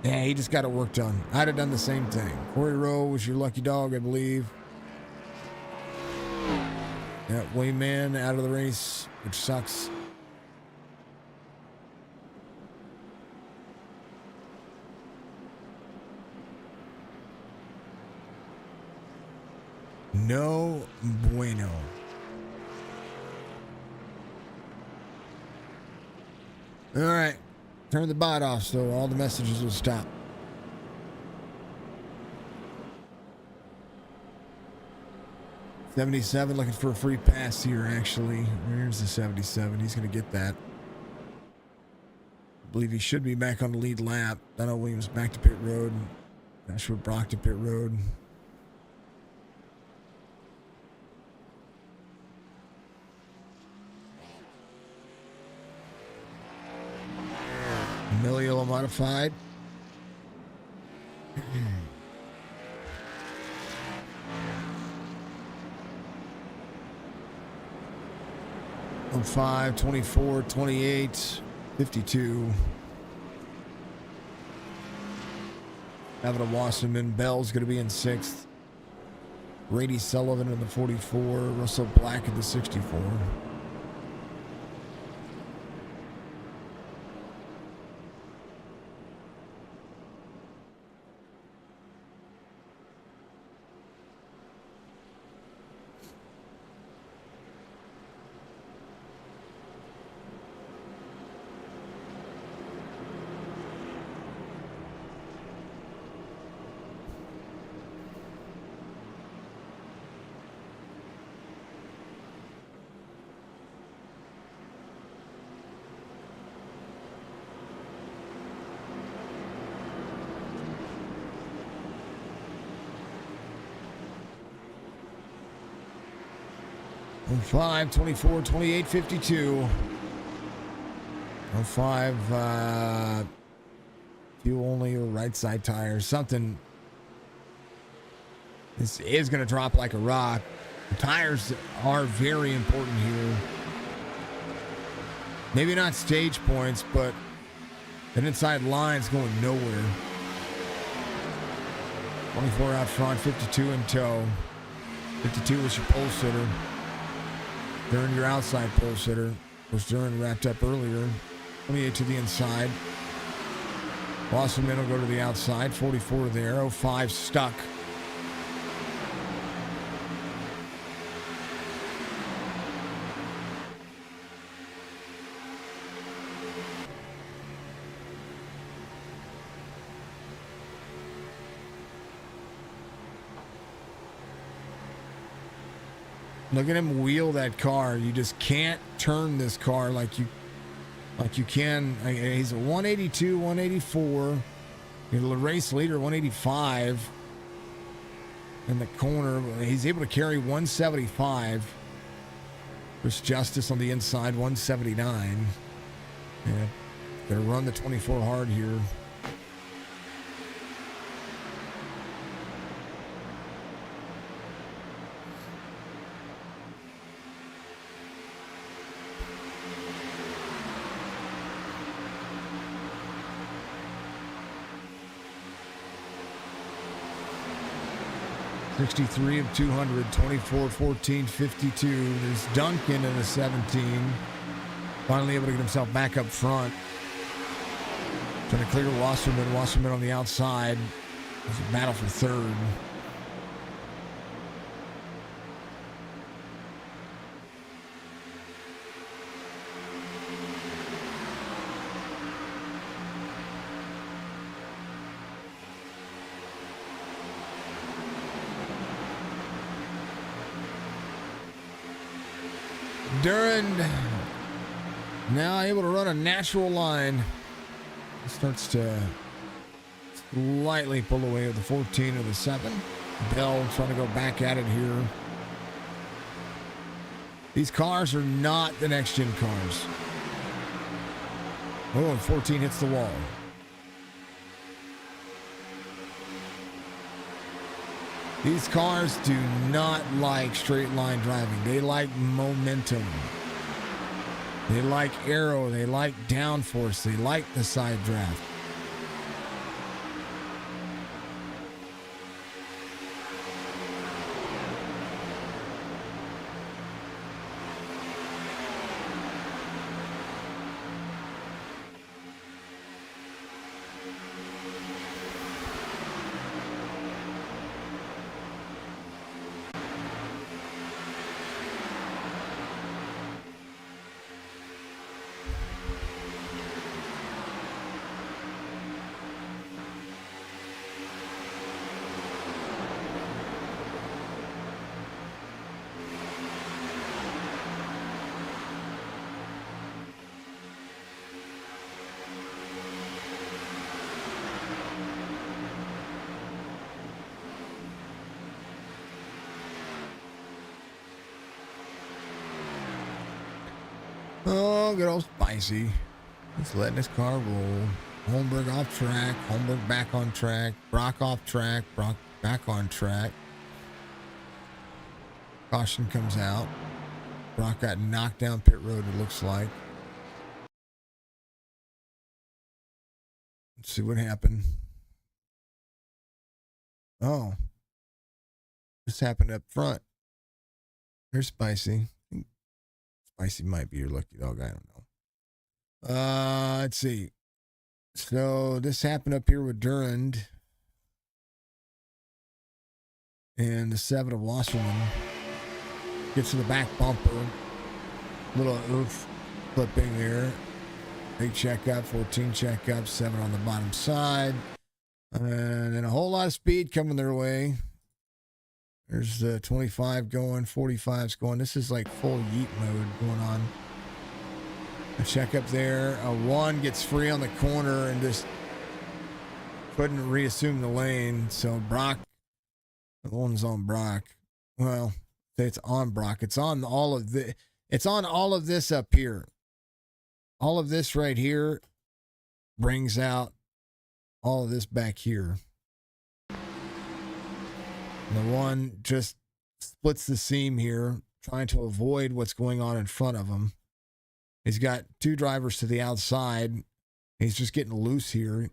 Yeah, he just got it worked on. I'd have done the same thing. Corey Rowe was your lucky dog, I believe. Yeah, Wayman out of the race, which sucks. No bueno. All right. Turn the bot off so all the messages will stop. $77 looking for a free pass here, actually. There's the 77. He's going to get that. I believe he should be back on the lead lap. Donald Williams back to pit road. Joshua Brock to pit road. Emilio modified. On 5, 24, 28, 52. Evan Wasserman. Bell's going to be in 6th. Grady Sullivan in the 44. Russell Black in the 64. 05, 24, 28, 52. 05, fuel only or right side tire, something. This is going to drop like a rock. The tires are very important here. Maybe not stage points, but an inside line's going nowhere. 24 out front, 52 in tow. 52 is your pole sitter. During your outside pole sitter. Of course, Duran wrapped up earlier. 28 to the inside. Wasserman will go to the outside. 44 there. 05 stuck. Look at him wheel that car. You just can't turn this car like you can. He's a 182, 184. He's a race leader, 185 in the corner. He's able to carry 175. Chris Justice on the inside, 179. Yeah, gonna run the 24 hard here. $63 of 200, 24, 14, 52. There's Duncan in the 17. Finally able to get himself back up front. Trying to clear Wasserman. Wasserman on the outside. There's a battle for third. Duran now able to run a natural line. Starts to slightly pull away with the 14 or the 7. Bell trying to go back at it here. These cars are not the next gen cars. Oh, and 14 hits the wall. These cars do not like straight line driving. They like momentum. They like aero. They like downforce. They like the side draft. Oh, good old Spicy. He's letting his car roll. Holmberg off track. Holmberg back on track. Brock off track. Brock back on track. Caution comes out. Brock got knocked down pit road, it looks like. Let's see what happened. Oh. This happened up front. There's Spicy. Spicy might be your lucky dog. I don't know. Let's see. So this happened up here with Durand. And the 7 of Wasserman gets to the back bumper. Little oof flipping there. Big checkup, 14 checkup, 7 on the bottom side. And then a whole lot of speed coming their way. There's the 25 going, 45's going. This is like full yeet mode going on. A checkup there. A 1 gets free on the corner and just couldn't reassume the lane. So Brock, the one's on Brock. Well, say it's on, Brock. It's on all of the. It's on all of this up here. All of this right here brings out all of this back here. And the one just splits the seam here, trying to avoid what's going on in front of him. He's got two drivers to the outside. He's just getting loose here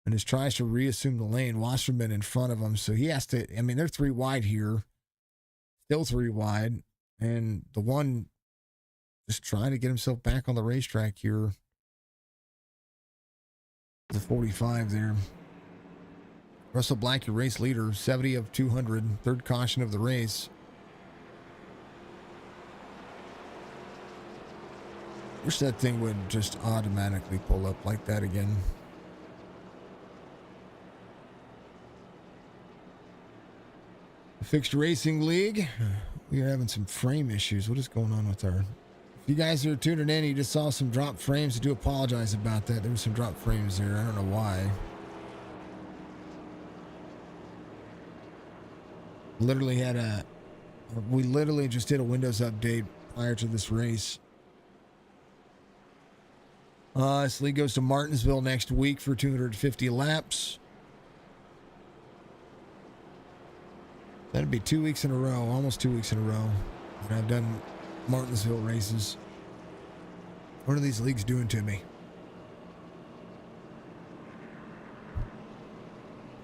and just tries to reassume the lane. Wasserman in front of him. So he has to, I mean, they're 3 wide here. Still 3 wide. And the one just trying to get himself back on the racetrack here. The 45 there. Russell Black, your race leader, 70 of 200, third caution of the race. Wish that thing would just automatically pull up like that again. The Fixed Racing League, we are having some frame issues. What is going on with our... If you guys are tuning in, you just saw some drop frames. I do apologize about that. There were some drop frames there. I don't know why. Literally had a... We literally just did a Windows update prior to this race. This league goes to Martinsville next week for 250 laps. That'd be 2 weeks in a row, almost 2 weeks in a row. And I've done Martinsville races. What are these leagues doing to me?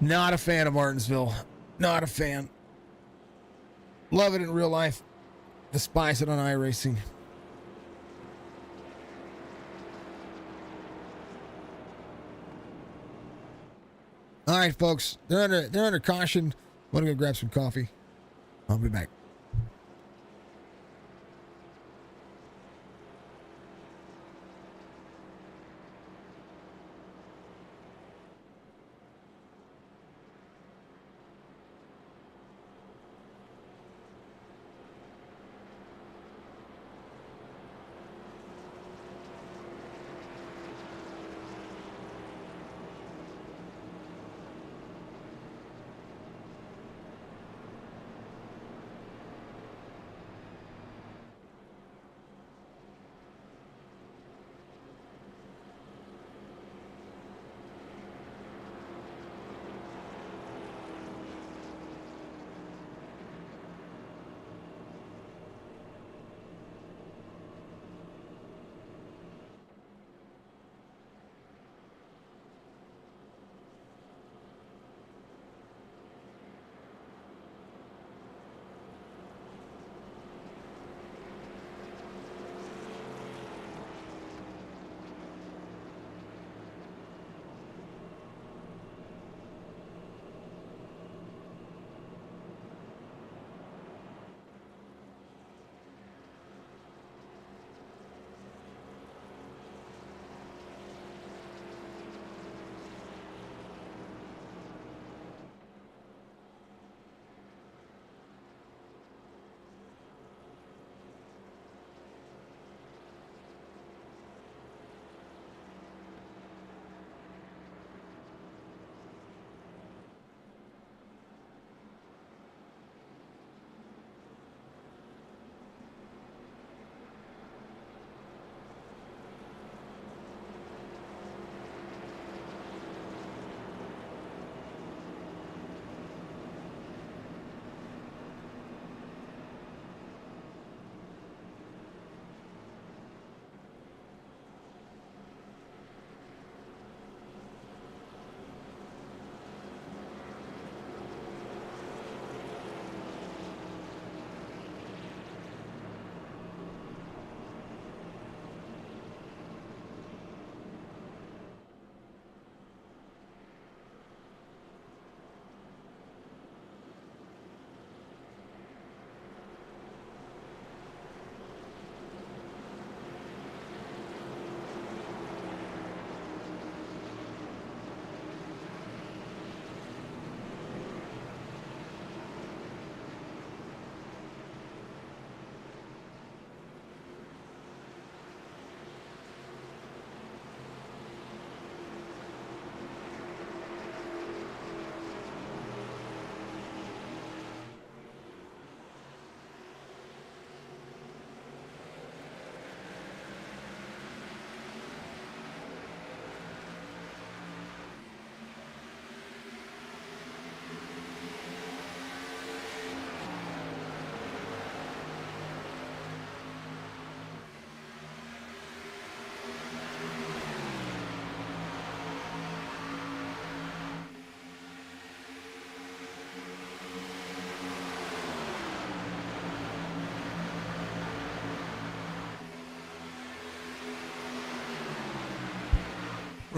Not a fan of Martinsville. Not a fan. Love it in real life. Despise it on iRacing. All right, folks. They're under caution. I'm gonna go grab some coffee. I'll be back.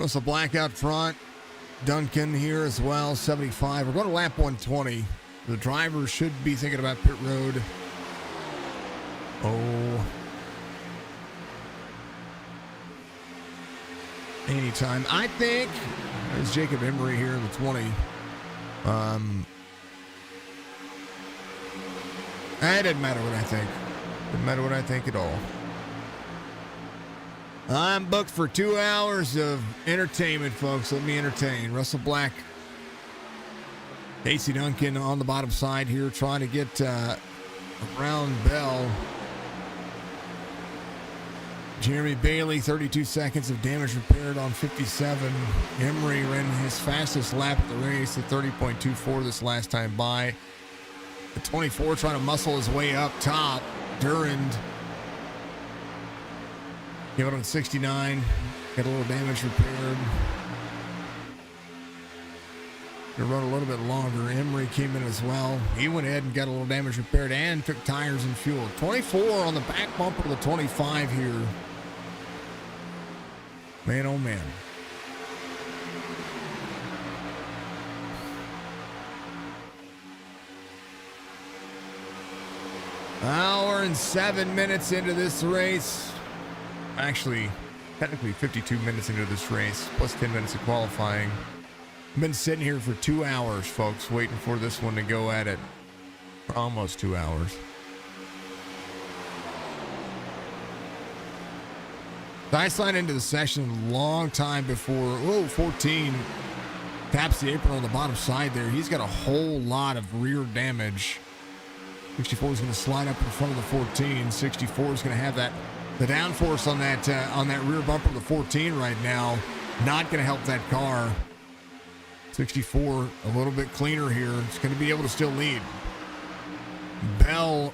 Russell Black out front. Duncan here as well, 75. We're going to lap 120. The driver should be thinking about pit road. Oh. Anytime. I think there's Jacob Emery here in the 20. It doesn't matter what I think. Doesn't matter what I think at all. I'm booked for 2 hours of entertainment, folks. Let me entertain. Russell Black, Casey Duncan on the bottom side here, trying to get around Bell. Jeremy Bailey, 32 seconds of damage repaired on 57. Emery ran his fastest lap of the race at 30.24 this last time by. The 24 trying to muscle his way up top. Durand. Give it on 69. Got a little damage repaired. Gonna run a little bit longer. Emery came in as well. He went ahead and got a little damage repaired and took tires and fuel. 24 on the back bumper of the 25 here. Man, oh man. Hour and 7 minutes into this race. Actually, technically 52 minutes into this race, plus 10 minutes of qualifying. I've been sitting here for 2 hours, folks, waiting for this one to go at it. For almost 2 hours. I signed into the session a long time before. 14 taps the apron on the bottom side there. He's got a whole lot of rear damage. 64 is going to slide up in front of the 14. 64 is going to have the downforce on that rear bumper of the 14 right now. Not going to help that car. 64 a little bit cleaner here. It's going to be able to still lead. Bell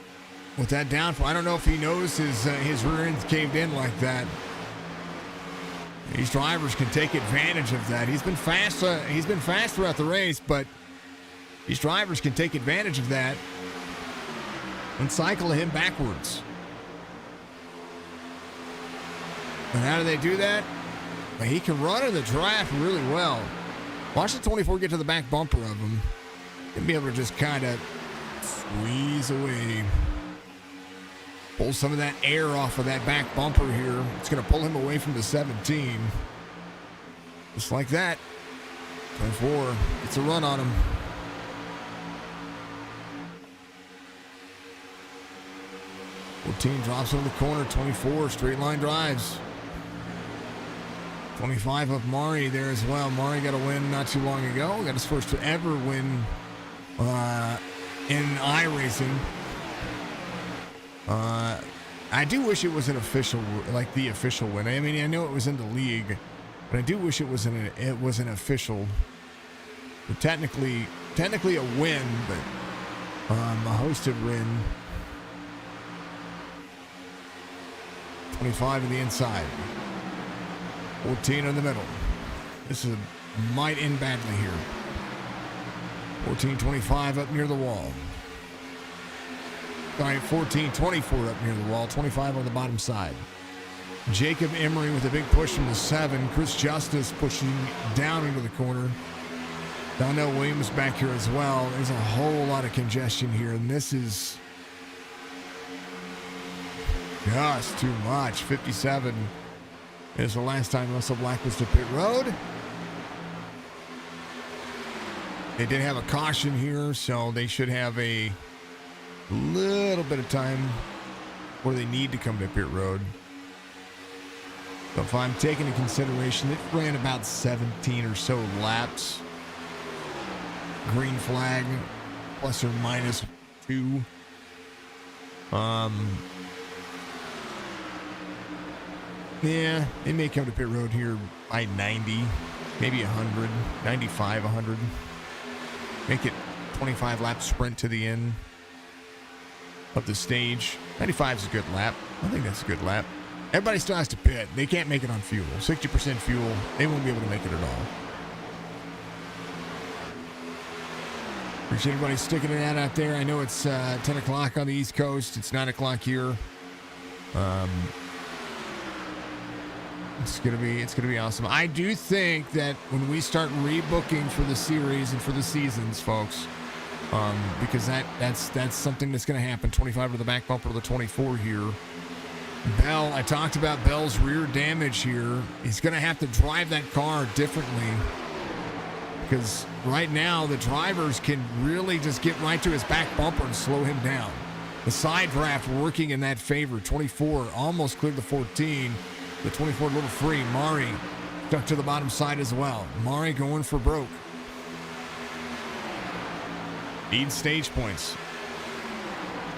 with that downforce. I don't know if he knows his rear end caved in like that. These drivers can take advantage of that. He's been fast. He's been fast throughout the race, but these drivers can take advantage of that and cycle him backwards. And how do they do that? Well, he can run in the draft really well. Watch the 24 get to the back bumper of him. He'll be able to just kind of squeeze away. Pull some of that air off of that back bumper here. It's going to pull him away from the 17. Just like that. 24 gets a run on him. 14 drops over the corner. 24 straight line drives. 25 up Mari there as well. Mari got a win not too long ago. Got his first ever win in iRacing. I do wish it was an official, like the official win. I mean, I know it was in the league, but I do wish it was an official. But technically a win, but a hosted win. 25 on the inside. 14 in the middle. This might end badly here. 14-25 up near the wall. All right, 14-24 up near the wall. 25 on the bottom side. Jacob Emery with a big push from the 7. Chris Justice pushing down into the corner. Donnell Williams back here as well. There's a whole lot of congestion here, and this is just too much. 57 is the last time Russell Black was to pit road. They did have a caution here, so they should have a little bit of time where they need to come to pit road. So if I'm taking into consideration, it ran about 17 or so laps. Green flag, plus or minus 2. Yeah, they may come to pit road here by 90, maybe 100, 95, 100. Make it 25 lap sprint to the end of the stage. 95 is a good lap. I think that's a good lap. Everybody still has to pit. They can't make it on fuel. 60% fuel, they won't be able to make it at all. Appreciate everybody sticking it out there. I know it's 10 o'clock on the East Coast. It's 9 o'clock here. It's gonna be awesome. I do think that when we start rebooking for the series and for the seasons, folks, because that's something that's gonna happen. 25 to the back bumper of the 24 here. Bell, I talked about Bell's rear damage here. He's gonna have to drive that car differently because right now the drivers can really just get right to his back bumper and slow him down. The side draft working in that favor. 24 almost cleared the 14. The 24 a little free. Mari stuck to the bottom side as well. Mari going for broke. Needs stage points.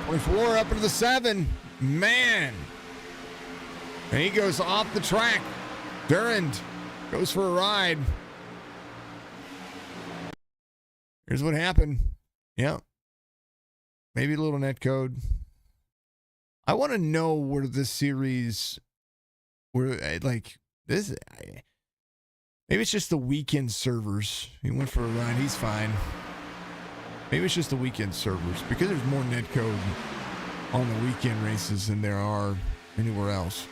24 up into the 7. Man. And he goes off the track. Durand goes for a ride. Here's what happened. Yeah. Maybe a little net code. I want to know where this series... maybe it's just the weekend servers. He went for a ride. He's fine. Maybe it's just the weekend servers because there's more netcode on the weekend races than there are anywhere else.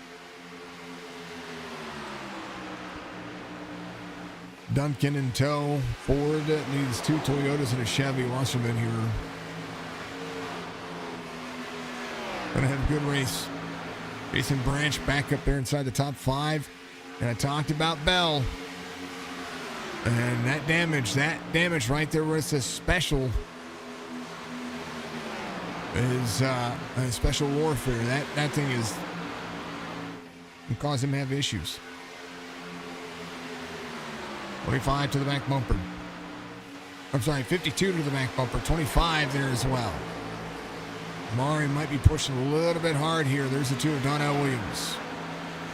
Duncan in tow. Ford needs 2 Toyotas and a Chevy. Wasserman here. Gonna have a good race. Jason Branch back up there inside the top 5. And I talked about Bell. And that damage right there where it says special is special warfare. That thing is can cause him to have issues. 25 to the back bumper. I'm sorry, 52 to the back bumper. 25 there as well. Mari might be pushing a little bit hard here. There's the 2 of Donnell Williams.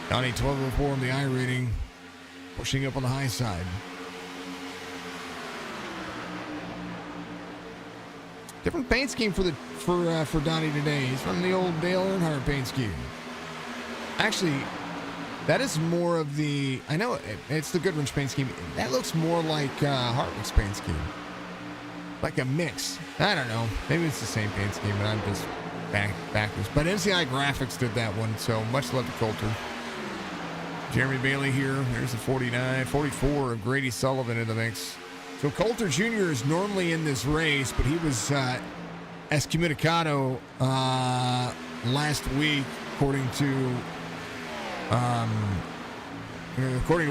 Donnie 1204 on the iRating, pushing up on the high side. Different paint scheme for Donnie today. He's from the old Dale Earnhardt paint scheme. Actually, that is more of the. I know it's the Goodwrench paint scheme. That looks more like Hartwick's paint scheme. Like a mix. I don't know. Maybe it's the same paint scheme, but I'm just backwards. But MCI Graphics did that one, so much love to Coulter. Jeremy Bailey here. There's the 44 of Grady Sullivan in the mix. So Coulter Jr. is normally in this race, but he was excommunicado last week, according to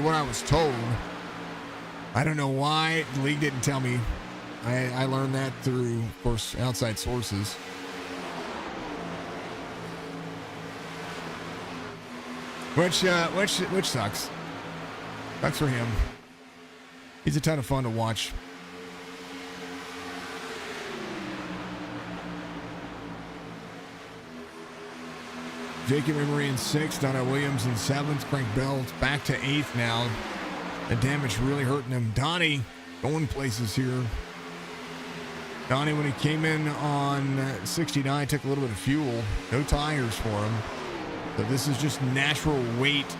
what I was told. I don't know why. The league didn't tell me. I learned that through, of course, outside sources. Which sucks. Sucks for him. He's a ton of fun to watch. Jacob Emery in 6th, Donna Williams in 7th, Frank Bell's back to 8th now. The damage really hurting him. Donnie going places here. Donnie, when he came in on 69, took a little bit of fuel. No tires for him. So this is just natural weight.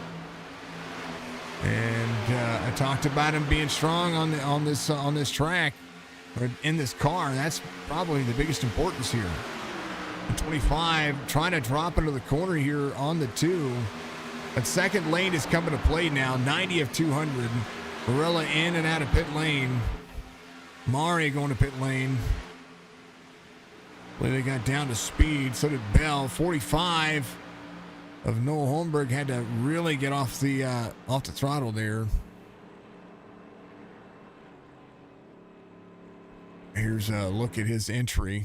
And I talked about him being strong on this track, or in this car. That's probably the biggest importance here. 25, trying to drop into the corner here on the 2. That second lane is coming to play now. 90 of 200. Barella in and out of pit lane. Mari going to pit lane. Well, they got down to speed. So did Bell. 45 of Noah Holmberg had to really get off the throttle there. Here's a look at his entry.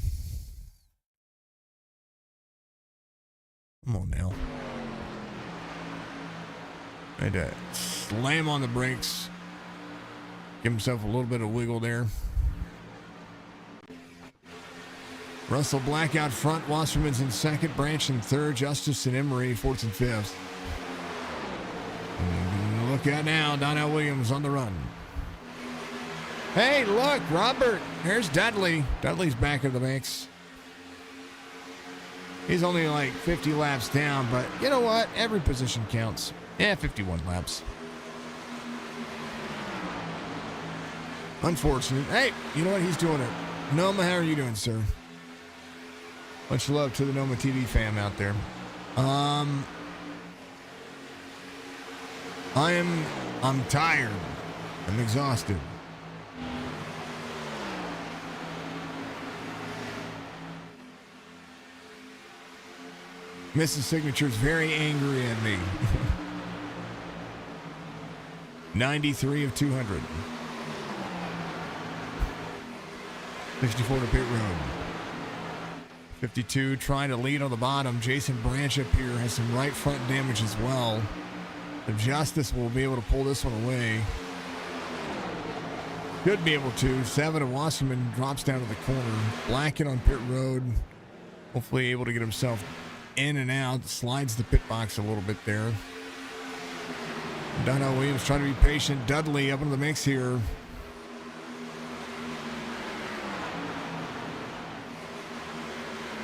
Come on now. Had to slam on the brakes. Give himself a little bit of wiggle there. Russell Black out front. Wasserman's in 2nd. Branch in 3rd. Justice and Emery 4th and 5th. And look out now. Donnell Williams on the run. Hey, look, Robert. There's Dudley. Dudley's back in the mix. He's only like 50 laps down, but you know what? Every position counts. Yeah, 51 laps. Unfortunate. Hey, you know what? He's doing it. Noma, how are you doing, sir? Much love to the Noma TV fam out there. I'm tired. I'm exhausted. Mrs. Signature's very angry at me. 93 of 200. 64 to pit road. 52 trying to lead on the bottom. Jason Branch up here has some right front damage as well. If Justice will be able to pull this one away. Should be able to. 7 of Wasserman drops down to the corner. Blacken on pit road. Hopefully able to get himself in and out. Slides the pit box a little bit there. Donnell Williams trying to be patient. Dudley up into the mix here.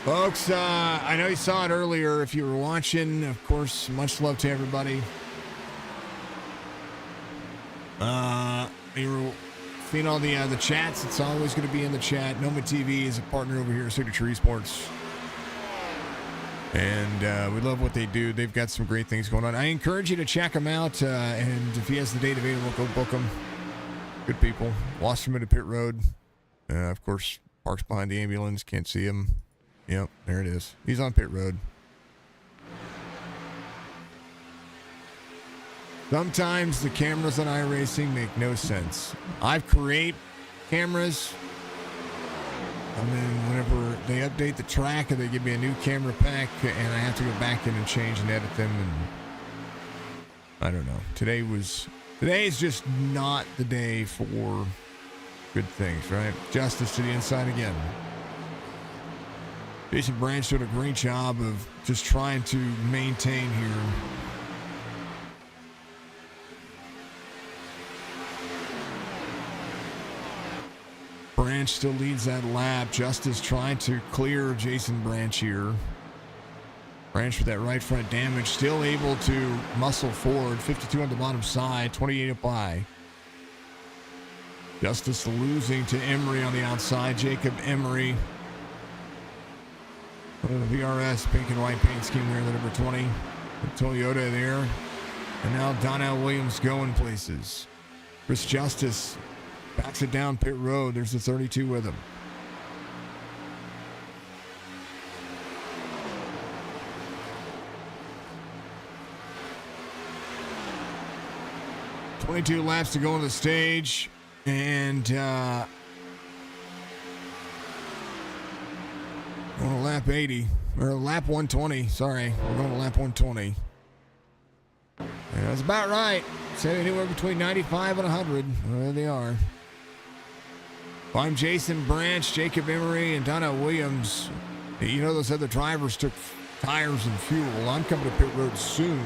Folks, I know you saw it earlier. If you were watching, of course, much love to everybody. You were seeing all the chats. It's always going to be in the chat. Noma TV is a partner over here at Signature Esports. And we love what they do. They've got some great things going on. I encourage you to check them out. And if he has the date available, go book them. Good people. Wasserman to pit road. Of course, parks behind the ambulance. Can't see him. Yep, there it is. He's on pit road. Sometimes the cameras on iRacing make no sense. I create cameras. And then whenever they update the track and they give me a new camera pack and I have to go back in and change and edit them, and I don't know. Today is just not the day for good things, right? Justice to the inside again. Jason Branch did a great job of just trying to maintain here. Branch still leads that lap. Justice trying to clear Jason Branch here. Branch with that right front damage. Still able to muscle forward. 52 on the bottom side. 28 up by. Justice losing to Emery on the outside. Jacob Emery. The VRS pink and white paint scheme there. The number 20. The Toyota there. And now Donnell Williams going places. Chris Justice backs it down pit road. There's the 32 with him. "22 laps to go on the stage, and going to lap 80 or lap 120. Sorry, we're going to lap 120. Yeah, that's about right. Say anywhere between 95 and 100. Well, there they are. I'm Jason Branch, Jacob Emery, and Donnell Williams. You know, those other drivers took tires and fuel. I'm coming to pit road soon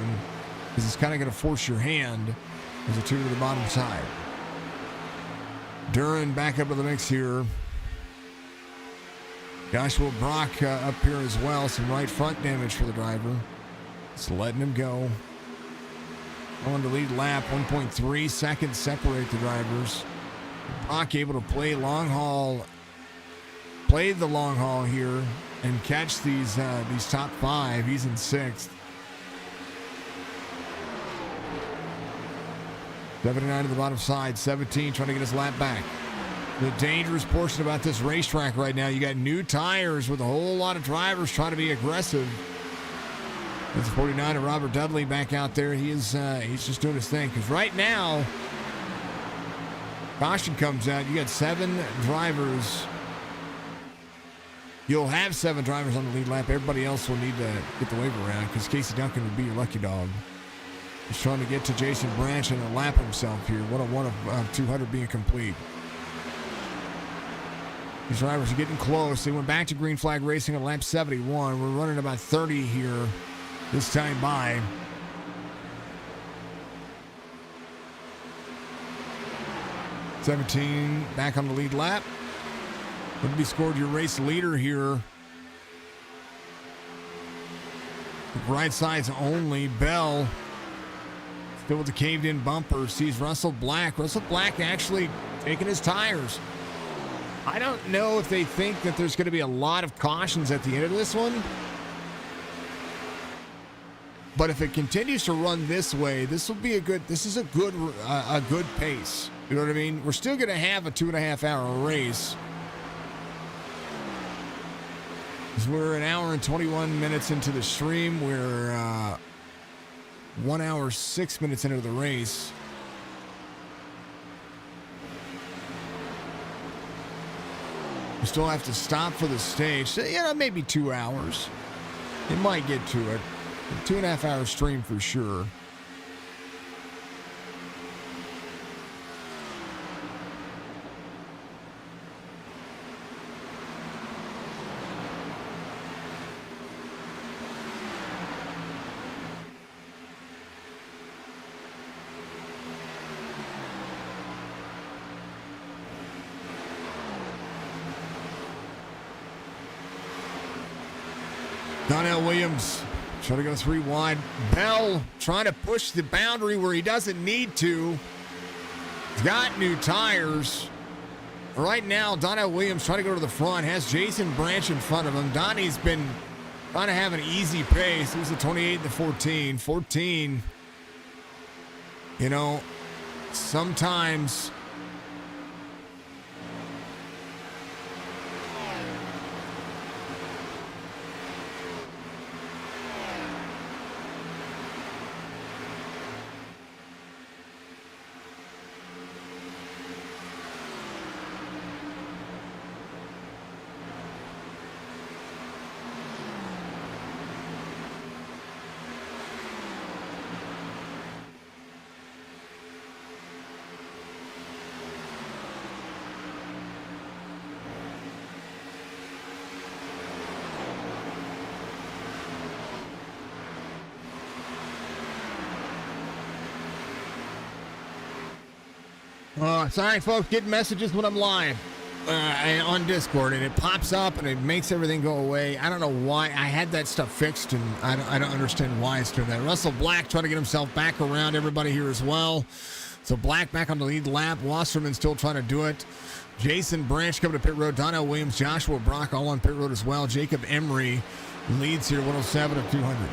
because it's kind of going to force your hand. There's a 2 to the bottom side. Duran back up to the mix here. Joshua Brock up here as well. Some right front damage for the driver. Just letting him go. On to lead lap. 1.3 seconds separate the drivers. Brock able to play the long haul here and catch these top 5. He's in 6th. 79 to the bottom side. 17 trying to get his lap back. The dangerous portion about this racetrack right now, you got new tires with a whole lot of drivers trying to be aggressive. That's 49 of Robert Dudley back out there. He's just doing his thing. Because right now, caution comes out. You got 7 drivers. You'll have 7 drivers on the lead lap. Everybody else will need to get the wave around because Casey Duncan would be your lucky dog. He's trying to get to Jason Branch and lap himself here. 101 of 200 being complete. These drivers are getting close. They went back to green flag racing on lap 71. We're running about 30 here this time by. "17 back on the lead lap. Would be scored your race leader here. Right sides only. Bell still with the caved in bumper. Sees Russell Black. Russell Black actually taking his tires. I don't know if they think that there's going to be a lot of cautions at the end of this one. But if it continues to run this way, this is a good pace. You know what I mean? We're still going to have a 2.5 hour race. Because we're an hour and 21 minutes into the stream. We're 1 hour, 6 minutes into the race. We still have to stop for the stage. So, maybe 2 hours. It might get to it. 2.5 hour stream for sure. Donnell Williams trying to go 3 wide. Bell trying to push the boundary where he doesn't need to. He's got new tires. Right now, Donnell Williams trying to go to the front. Has Jason Branch in front of him. Donnie's been trying to have an easy pace. It was a 28 and the 14. 14, sometimes sorry, folks, getting messages when I'm live on Discord, and it pops up and it makes everything go away. I don't know why. I had that stuff fixed, and I don't understand why it's doing that. Russell Black trying to get himself back around everybody here as well. So Black back on the lead lap. Wasserman still trying to do it. Jason Branch coming to pit road. Donnell Williams, Joshua Brock all on pit road as well. Jacob Emery leads here 107 of 200.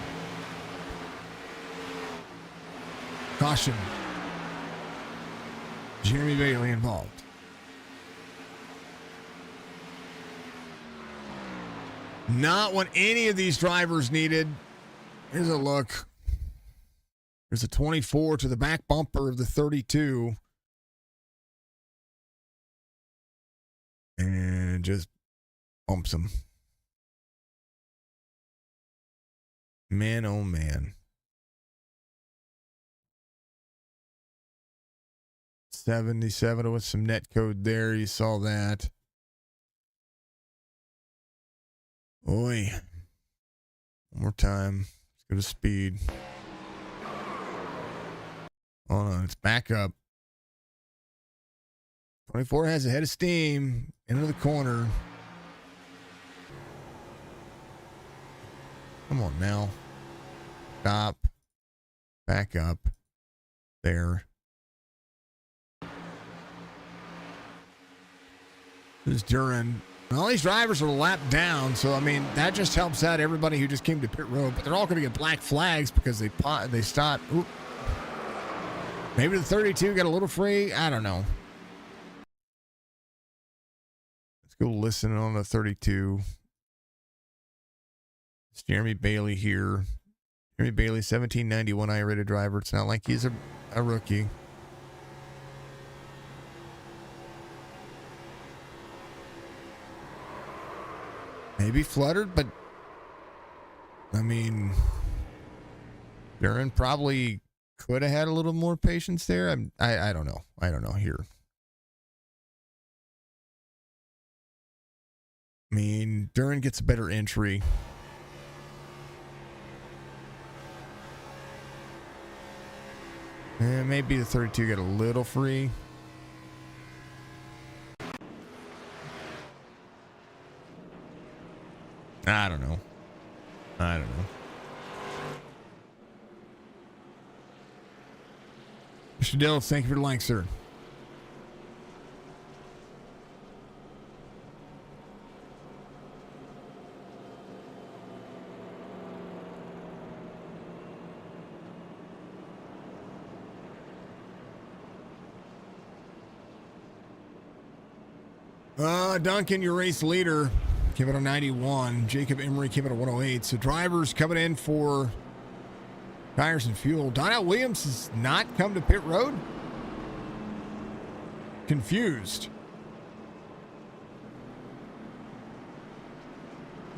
Caution. Jeremy Bailey involved. Not what any of these drivers needed. Here's a look. There's a 24 to the back bumper of the 32. And just bumps him. Man, oh man. 77 with some net code there. You saw that. Oi. One more time. Let's go to speed. Hold on. It's back up. 24 has a head of steam into the corner. Come on now. Stop. Back up. There. This is Duran. All these drivers are lapped down, so I mean that just helps out everybody who just came to pit road. But they're all going to get black flags because they stopped. Oop. Maybe the 32 got a little free. I don't know. Let's go listen on the 32. It's Jeremy Bailey here. Jeremy Bailey, 1791 I-rated driver. It's not like he's a rookie. Maybe fluttered, but I mean, Duran probably could have had a little more patience there. I don't know. I don't know here. I mean, Duran gets a better entry. And maybe the 32 got a little free. I don't know. Mr. Dills, thank you for the like, sir. Duncan, your race leader, came out on 91. Jacob Emery came out on 108. So drivers coming in for tires and fuel. Donnell Williams has not come to pit road. Confused.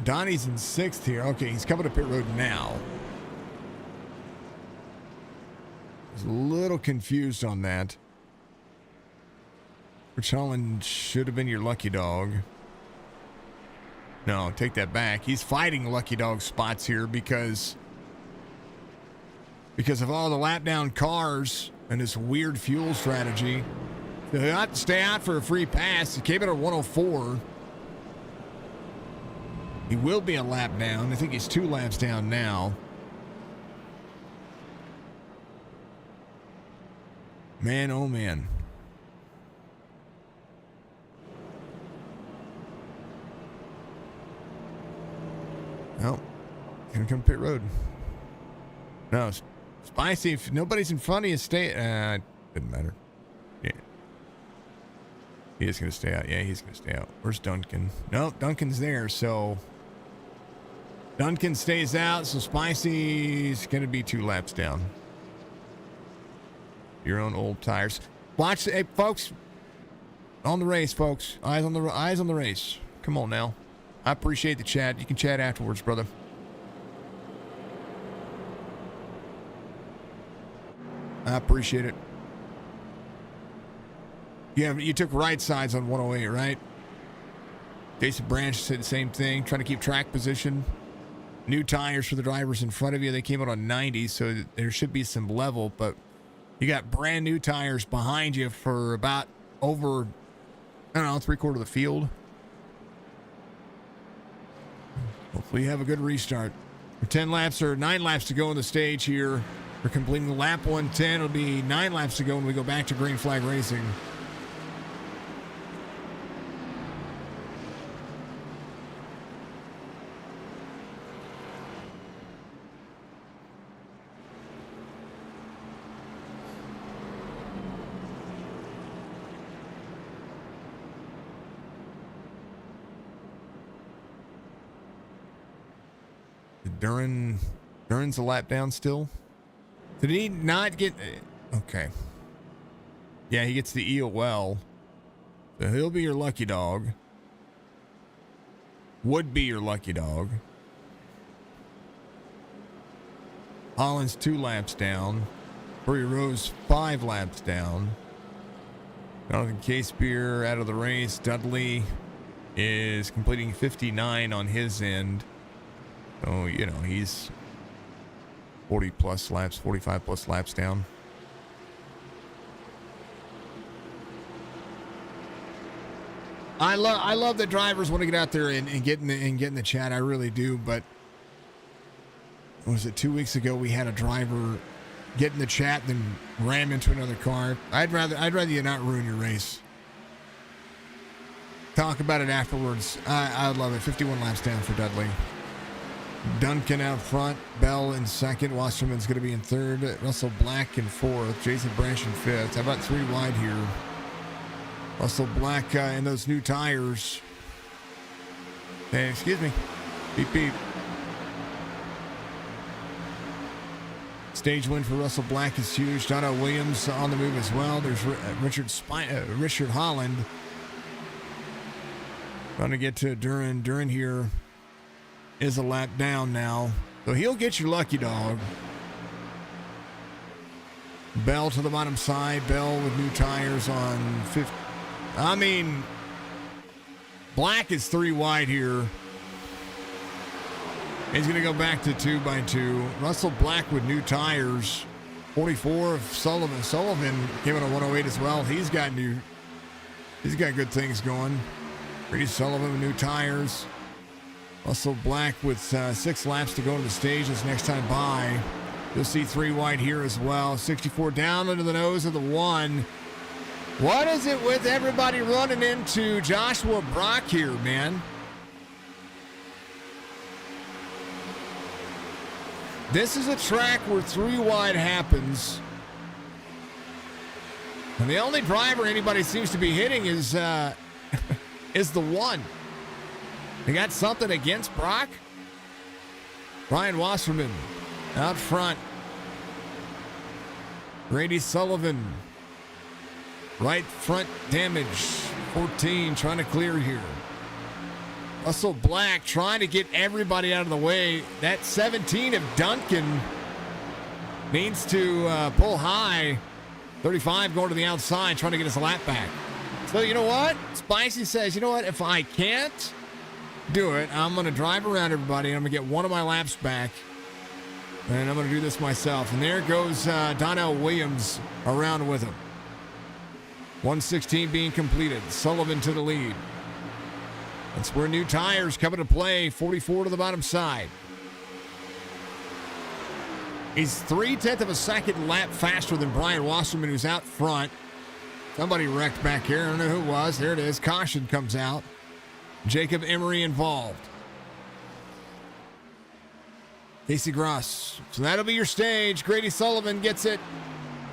Donnie's in 6th here. Okay, he's coming to pit road now. I was a little confused on that. Rich Holland should have been your lucky dog. No, take that back. He's fighting lucky dog spots here because of all the lap down cars and this weird fuel strategy. He'll have to stay out for a free pass. He came in at 104. He will be a lap down. I think he's 2 laps down now. Man, oh man. Well, gonna come pit road. No, Spicy. If nobody's in front of you, stay. Didn't matter. Yeah, he is gonna stay out. Yeah, he's gonna stay out. Where's Duncan? No, Duncan's there. So Duncan stays out. So Spicy's gonna be 2 laps down. Your own old tires. Watch, hey folks. On the race, folks. Eyes on the race. Come on now. I appreciate the chat. You can chat afterwards, brother. I appreciate it. Yeah, you took right sides on 108, right? Jason Branch said the same thing, trying to keep track position. New tires for the drivers in front of you. They came out on 90, so there should be some level, but you got brand new tires behind you for about over, I don't know, 3/4 of the field. Hopefully you have a good restart. 10 laps or 9 laps to go on the stage here. We're completing lap 110. It'll be 9 laps to go when we go back to green flag racing. Duran's a lap down still. Did he not get... Okay. Yeah, he gets the EOL. So he'll be your lucky dog. Would be your lucky dog. Holland's 2 laps down. Corey Rose 5 laps down. Jonathan Casebeer out of the race. Dudley is completing 59 on his end. So, you know, he's 40 plus laps, 45 plus laps down. I love that drivers want to get out there and get in the chat. I really do. But was it 2 weeks ago we had a driver get in the chat and then ram into another car? I'd rather you not ruin your race. Talk about it afterwards. I love it. 51 laps down for Dudley. Duncan out front, Bell in 2nd, Wasserman's going to be in 3rd, Russell Black in 4th, Jason Branch in 5th. How about 3 wide here? Russell Black in those new tires. Hey, excuse me. Beep, beep. Stage win for Russell Black is huge. Donna Williams on the move as well. There's Richard Holland. Going to get to Duran. Duran here is a lap down now. So he'll get your lucky dog. Bell to the bottom side. Bell with new tires on 5th. I mean, Black is 3 wide here. He's going to go back to 2x2. Russell Black with new tires. 44 of Sullivan. Sullivan came in on 108 as well. He's got good things going. Brady Sullivan with new tires. Russell Black with 6 laps to go on the stage this next time by. You'll see 3 wide here as well. 64 down under the nose of the 1. What is it with everybody running into Joshua Brock here, man? This is a track where 3 wide happens. And the only driver anybody seems to be hitting is is the one. They got something against Brock? Brian Wasserman out front. Grady Sullivan. Right front damage. 14 trying to clear here. Russell Black trying to get everybody out of the way. That 17 of Duncan needs to pull high. 35 going to the outside, trying to get his lap back. So you know what? Spicy says, you know what? If I can't do it, I'm going to drive around everybody, and I'm going to get one of my laps back. And I'm going to do this myself. And there goes Donnell Williams around with him. 116 being completed. Sullivan to the lead. That's where new tires come into play. 44 to the bottom side. He's 0.3 of a second lap faster than Brian Wasserman, who's out front. Somebody wrecked back here. I don't know who it was. There it is. Caution comes out. Jacob Emery involved. Casey Gross. So that'll be your stage. Grady Sullivan gets it.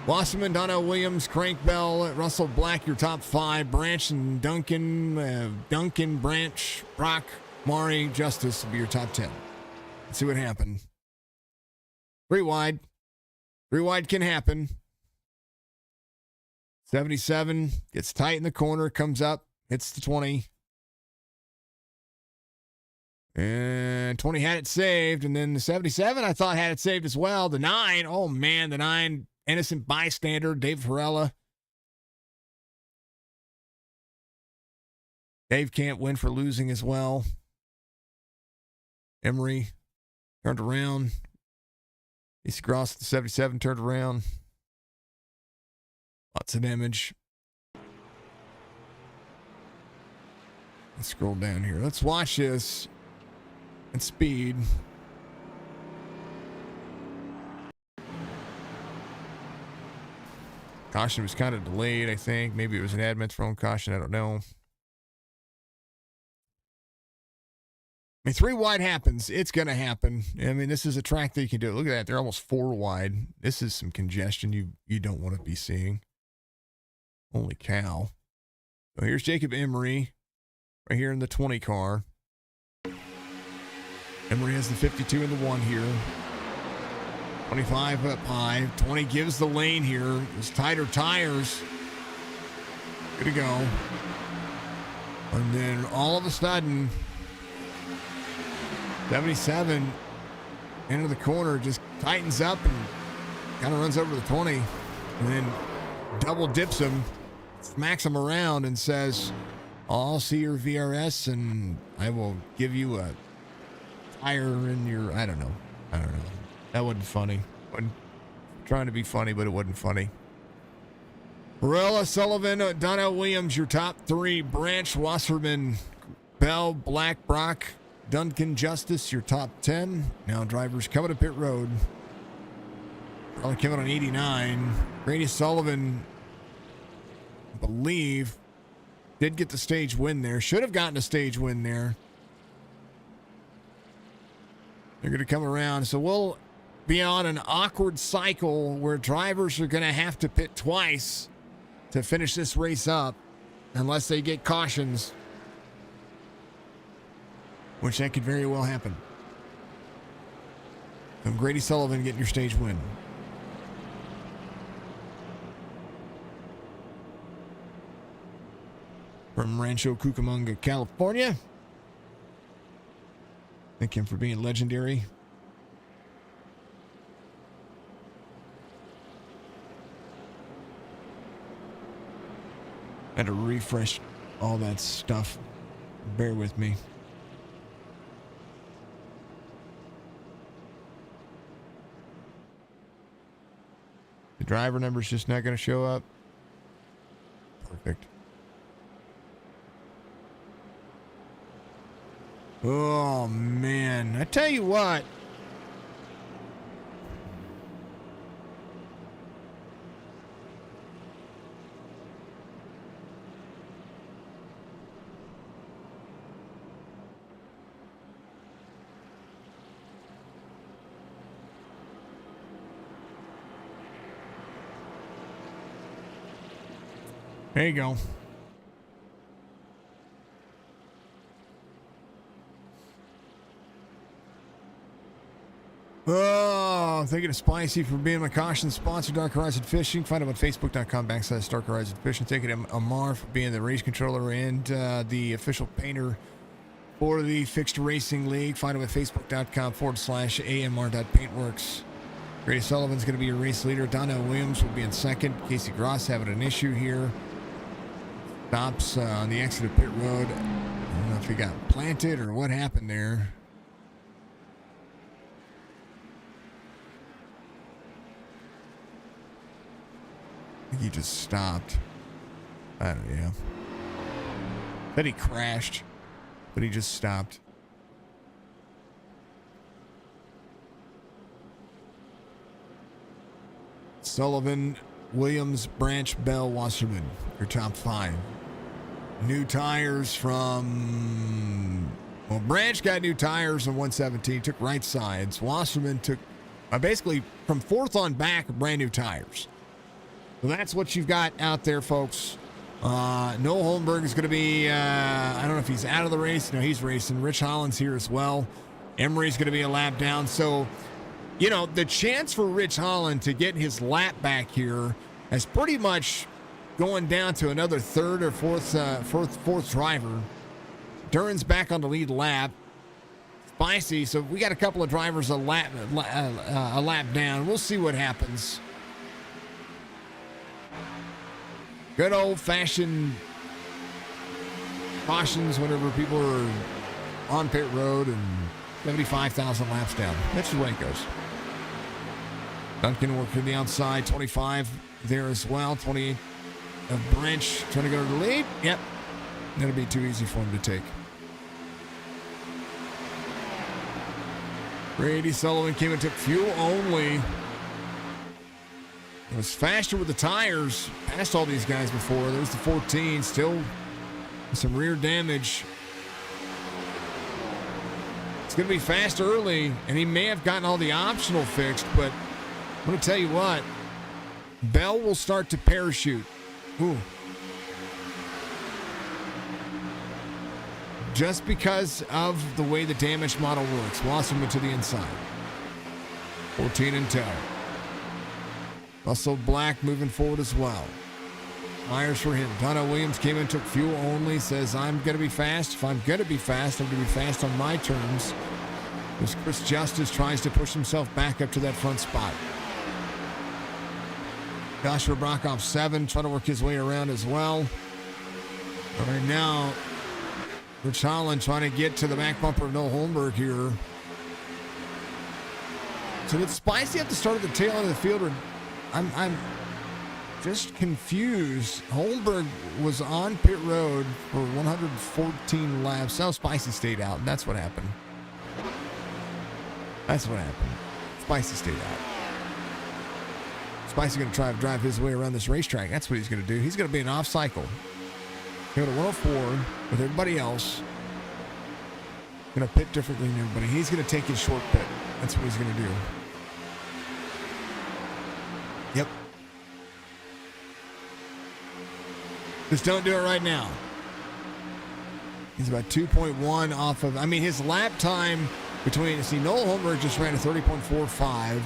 Wasserman, Donnell Williams, Crank Bell, Russell Black, your top 5. Branch and Duncan. Duncan, Branch, Brock, Maury, Justice will be your top 10. Let's see what happened. 3 wide. 3 wide can happen. 77 gets tight in the corner, comes up, hits the 20. And 20 had it saved. And then the 77, I thought, had it saved as well. The 9, oh man, the 9, innocent bystander, Dave Varela. Dave can't win for losing as well. Emery turned around. East Gross at the 77 turned around. Lots of damage. Let's scroll down here. Let's watch this at speed. Caution was kind of delayed, I think. Maybe it was an admin thrown caution. I don't know. I mean, 3 wide happens. It's going to happen. I mean, this is a track that you can do. Look at that. They're almost 4 wide. This is some congestion you don't want to be seeing. Holy cow. So here's Jacob Emery right here in the 20 car. Emery has the 52 and the 1 here. 25 up high. 20 gives the lane here. It's tighter tires. Good to go. And then all of a sudden, 77 into the corner, just tightens up and kind of runs over the 20. And then double dips him, smacks him around and says, I'll see your VRS and I will give you a tire in your, I don't know. That wasn't funny. Wasn't trying to be funny, but it wasn't funny. Varela, Sullivan, Donnell Williams, your top 3. Branch, Wasserman, Bell, Black, Brock, Duncan, Justice, your top 10. Now drivers coming to pit road. Probably coming on 89. Grady Sullivan, I believe, did get the stage win there. Should have gotten a stage win there. They're going to come around. So we'll be on an awkward cycle where drivers are going to have to pit twice to finish this race up unless they get cautions, which that could very well happen. So Grady Sullivan getting your stage win. From Rancho Cucamonga, California. Thank him for being legendary. Had to refresh all that stuff. Bear with me. The driver number's just not going to show up. Perfect. Oh, man. I tell you what. There you go. Oh, thank you to Spicy for being my caution sponsor, Dark Horizon Fishing. Find him on Facebook.com/Dark Horizon Fishing. Thank you to Amar for being the race controller and the official painter for the Fixed Racing League. Find him at Facebook.com/AMR.Paintworks. Grady Sullivan's going to be your race leader. Donna Williams will be in second. Casey Gross having an issue here. Stops on the exit of pit road. I don't know if he got planted or what happened there. I think he just stopped. I don't know. Said he crashed, but he just stopped. Sullivan, Williams, Branch, Bell, Wasserman, your top 5. New tires from... Well, Branch got new tires on 117, took right sides. Wasserman took basically from 4th on back, brand new tires. So that's what you've got out there, folks. Noah Holmberg is going to be, I don't know if he's out of the race. No, he's racing. Rich Holland's here as well. Emery's going to be a lap down. So, you know, the chance for Rich Holland to get his lap back here is pretty much going down to another 3rd or 4th driver. Duran's back on the lead lap. Spicy. So we got a couple of drivers a lap down. We'll see what happens. Good old-fashioned cautions whenever people are on pit road and 75,000 laps down. That's the way it goes. Duncan working the outside, 25 there as well. 28 of Branch trying to go to the lead. Yep, that'll be too easy for him to take. Brady Sullivan came and took fuel only. It was faster with the tires. Passed all these guys before. There's the 14. Still with some rear damage. It's going to be fast early, and he may have gotten all the optional fixed, but I'm going to tell you what. Bell will start to parachute. Ooh. Just because of the way the damage model works. Wasserman to the inside. 14 and 10. Russell Black moving forward as well. Myers for him. Donna Williams came in, took fuel only. Says, I'm going to be fast. If I'm going to be fast, I'm going to be fast on my terms. As Chris Justice tries to push himself back up to that front spot. Joshua Brockoff 7, trying to work his way around as well. All right, now, Rich Holland trying to get to the back bumper of Noah Holmberg here. So did Spicy at the start of the tail end of the field, or I'm just confused. Holmberg was on pit road for 114 laps. Now Spicy stayed out, and that's what happened. That's what happened. Spicy stayed out. Spicy's going to try to drive his way around this racetrack. That's what he's going to do. He's going to be an off cycle. Go to 104 with everybody else. Going to pit differently than everybody. He's going to take his short pit. That's what he's going to do. Yep. Just don't do it right now. He's about 2.1 off of, I mean, his lap time between, see, Noah Holmberg just ran a 30.45.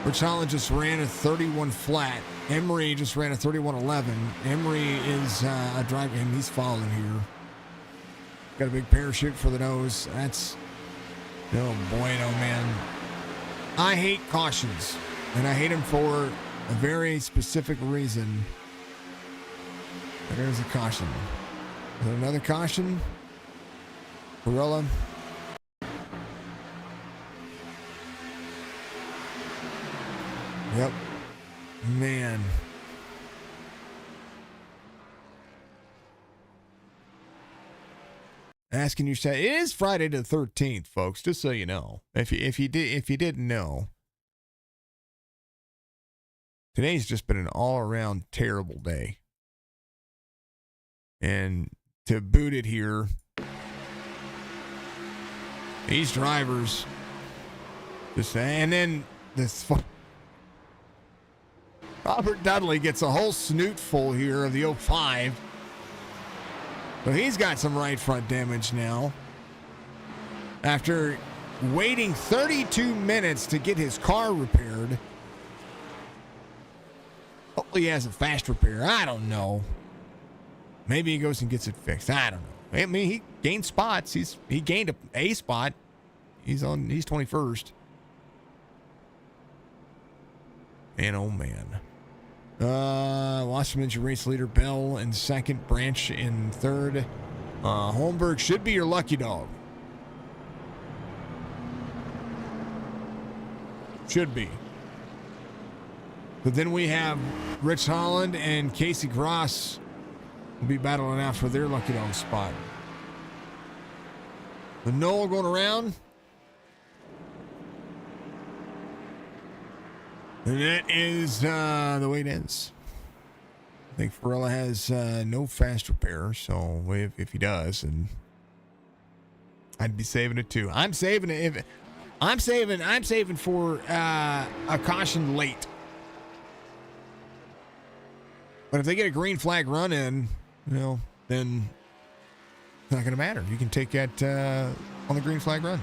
Rich Holland just ran a 31 flat. Emery just ran a 31.11. Emery is driving him. He's falling here. Got a big parachute for the nose. That's, oh boy, oh man. I hate cautions, and I hate them for a very specific reason. There's a caution. Is there another caution? Barella. Yep. Man. Asking you, say it is Friday the 13th, folks. Just so you know, if you didn't know, today's just been an all-around terrible day. And to boot it here, these drivers just, and then this Robert Dudley gets a whole snoot full here of the 05. So he's got some right front damage now. After waiting 32 minutes to get his car repaired. Hopefully he has a fast repair. I don't know. Maybe he goes and gets it fixed. I don't know. I mean, he gained spots. He gained a spot. He's 21st. And oh man. Wasserman's your race leader. Bell in second. Branch in third. Holmberg should be your lucky dog. Should be. But then we have Rich Holland and Casey Cross will be battling out for their lucky dog spot. The Noel going around. And that is the way it ends. I think Farella has no fast repair, so if he does, and I'd be saving it too. I'm saving it. I'm saving for a caution late. But if they get a green flag run in, then it's not going to matter. You can take that on the green flag run.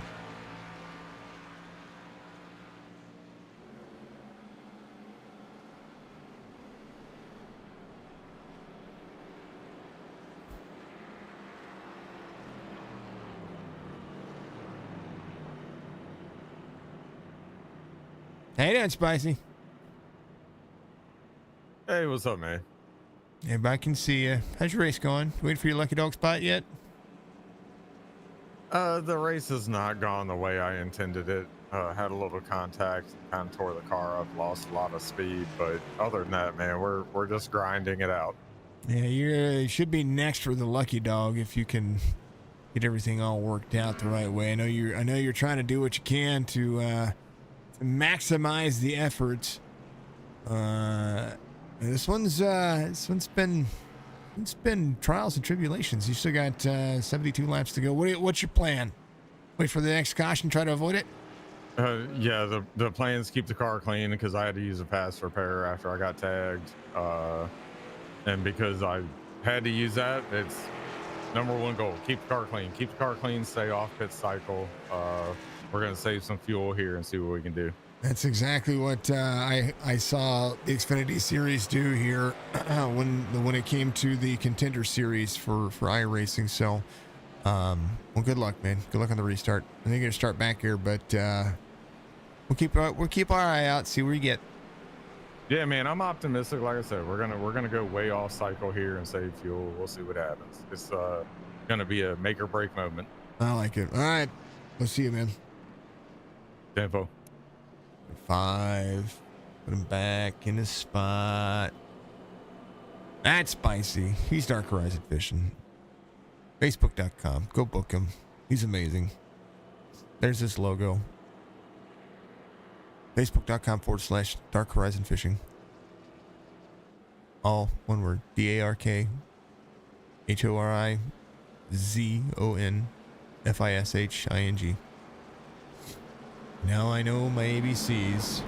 How you doing, Spicy?
Hey, what's up, man?
Everybody can see you. How's your race going? Waiting for your lucky dog spot yet?
The race has not gone the way I intended it. Had a little contact, kind of tore the car up, lost a lot of speed, but other than that, man, we're just grinding it out.
Yeah, you should be next for the lucky dog if you can get everything all worked out the right way. I know you're trying to do what you can to maximize the effort. This one's been trials and tribulations. You still got 72 laps to go. What's your plan? Wait for the next caution, try to avoid it?
Yeah, the plan's keep the car clean because I had to use a fast repair after I got tagged. And because I had to use that, it's number one goal. Keep the car clean. Keep the car clean, stay off pit cycle. We're going to save some fuel here and see what we can do.
That's exactly what I saw the Xfinity Series do here when it came to the Contender Series for iRacing. So, well, good luck, man. Good luck on the restart. I think you're gonna start back here, but we'll keep our eye out, see where you get.
Yeah, man, I'm optimistic. Like I said, we're gonna go way off cycle here and save fuel. We'll see what happens. It's gonna be a make or break moment.
I like it. All right, we'll see you, man.
Tempo.
5. Put him back in his spot. That's Spicy. He's Dark Horizon Fishing. Facebook.com. Go book him. He's amazing. There's his logo. Facebook.com/Dark Horizon Fishing. All one word. DarkHorizonFishing. Now I know my ABCs.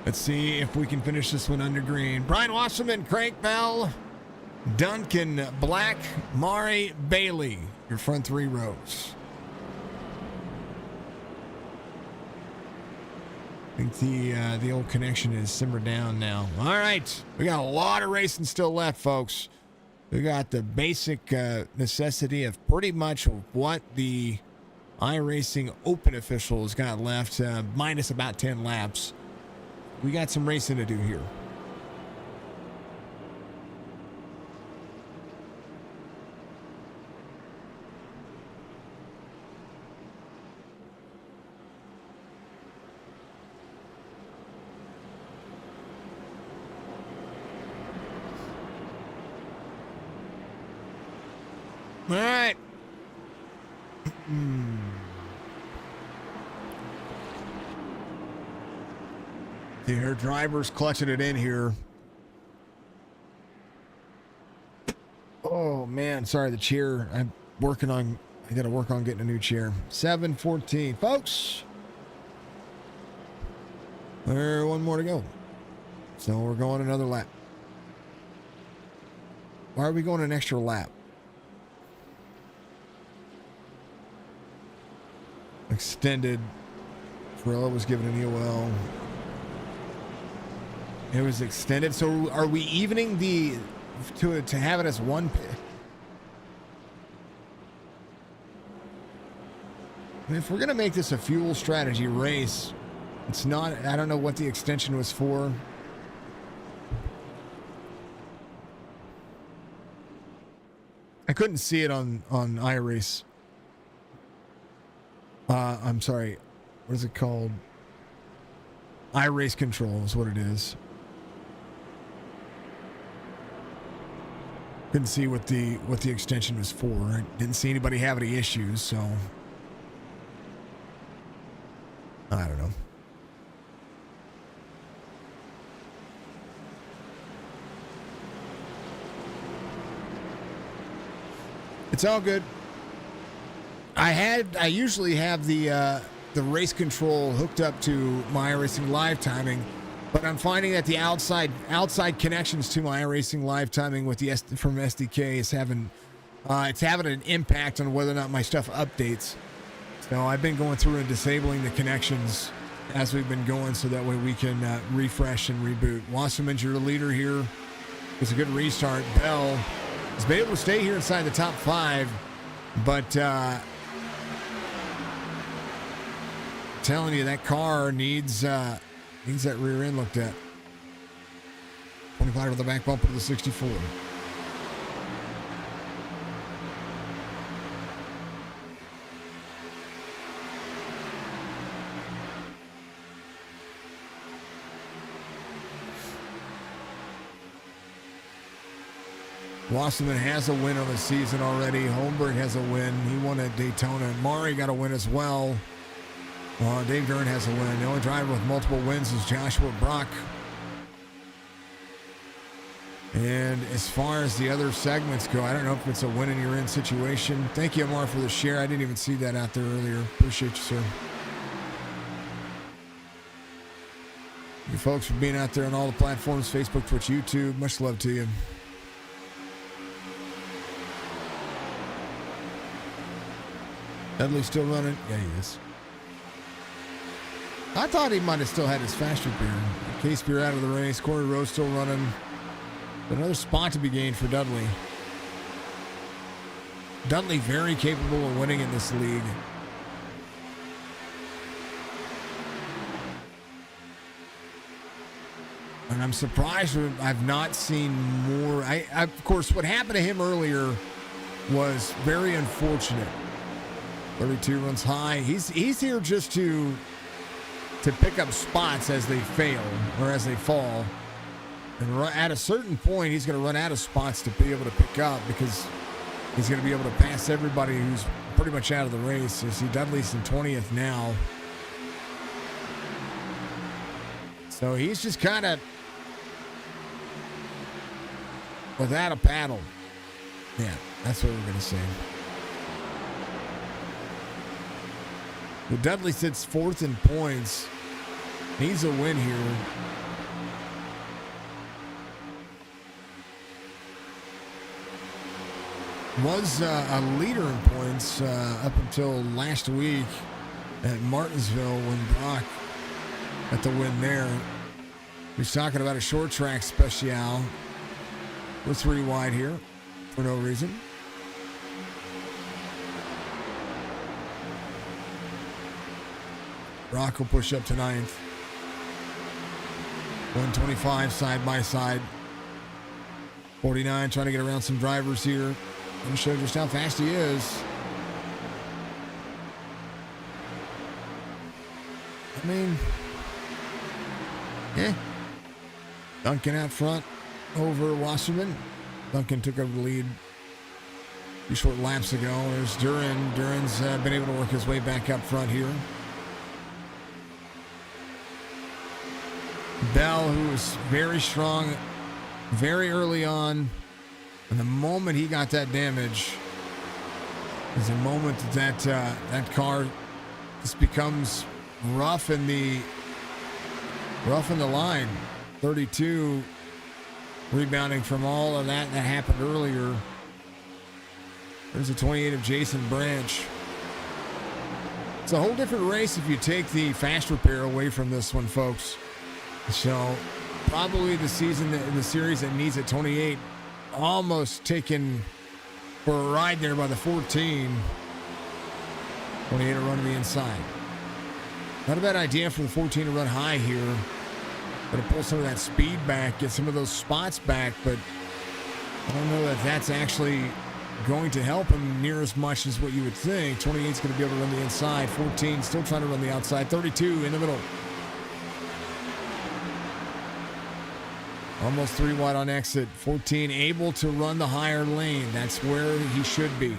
Let's see if we can finish this one under green. Brian Wasserman, Craig Bell, Duncan Black, Mari Bailey, your front three rows. I think the old connection is simmered down now. All right, we got a lot of racing still left, folks. We got the basic necessity of pretty much what the iRacing Open officials got left, minus about 10 laps. We got some racing to do here. All right. Their driver's clutching it in here. Oh man, sorry, the chair. I gotta work on getting a new chair. 7:14, folks. There's one more to go. So we're going another lap. Why are we going an extra lap? extended. Ferrella was given an EOL. It was extended. So are we evening the to have it as one pit? I mean, if we're gonna make this a fuel strategy race, it's not. I don't know what the extension was for. I couldn't see it on iRace. I'm sorry. What is it called? iRace Control is what it is. Couldn't see what the extension was for. I didn't see anybody have any issues, so I don't know. It's all good. I usually have the race control hooked up to my iRacing live timing, but I'm finding that the outside connections to my iRacing live timing with from SDK is having an impact on whether or not my stuff updates. So I've been going through and disabling the connections as we've been going, so that way we can refresh and reboot. Wasserman's your leader here. It's a good restart. Bell has been able to stay here inside the top 5, but telling you, that car needs that rear end looked at. 25 to the back bumper to the 64. Wasserman has a win on the season already. Holmberg has a win. He won at Daytona. Mari got a win as well. Dave Dern has a win. The only driver with multiple wins is Joshua Brock. And as far as the other segments go, I don't know if it's a win and you're in situation. Thank you, Amar, for the share. I didn't even see that out there earlier. Appreciate you, sir. You folks for being out there on all the platforms, Facebook, Twitch, YouTube. Much love to you. Dudley's still running. Yeah, he is. I thought he might have still had his faster beer. Case beer out of the race. Corey Rose still running. Another spot to be gained for Dudley. Dudley very capable of winning in this league. And I'm surprised I've not seen more. Of course, what happened to him earlier was very unfortunate. 32 runs high. He's here just to pick up spots as they fail or as they fall. And at a certain point, he's going to run out of spots to be able to pick up, because he's going to be able to pass everybody who's pretty much out of the race. You see Dudley's in 20th now. So he's just kind of without a paddle. Yeah, that's what we're going to say. Well, Dudley sits 4th in points. Needs a win here. Was a leader in points up until last week at Martinsville when Brock got the win there. He's talking about a short track special. We're 3 wide here for no reason. Brock will push up to 9th. 125 side by side. 49 trying to get around some drivers here and show just how fast he is. I mean, yeah. Duncan out front over Wasserman. Duncan took over the lead a few short laps ago. There's Duran. Duran's been able to work his way back up front here. Bell, who was very strong very early on, and the moment he got that damage is a moment that car just becomes rough in the line. 32 rebounding from all of that happened earlier. There's a 28 of Jason Branch. It's a whole different race if you take the fast repair away from this one, folks. So probably the series that needs it, 28, almost taken for a ride there by the 14. 28 to run to the inside. Not a bad idea for the 14 to run high here. But to pull some of that speed back, get some of those spots back, but I don't know that that's actually going to help him near as much as what you would think. 28 is going to be able to run the inside. 14 still trying to run the outside. 32 in the middle. Almost 3 wide on exit. 14 able to run the higher lane. That's where he should be.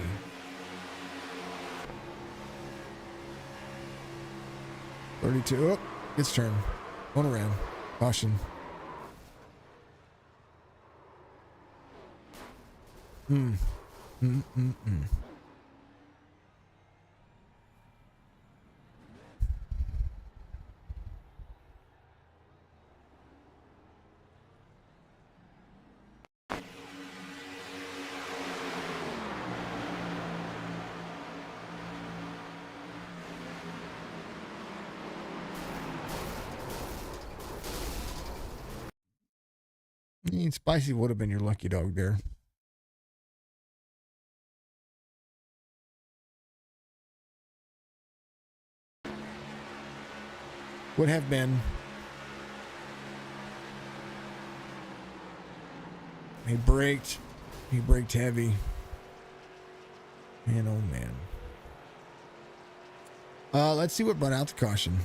Oh, gets turned. One around. Caution. Spicy would have been your lucky dog there. Would have been. He braked. He braked heavy. Man, oh man. Let's see what brought out the caution.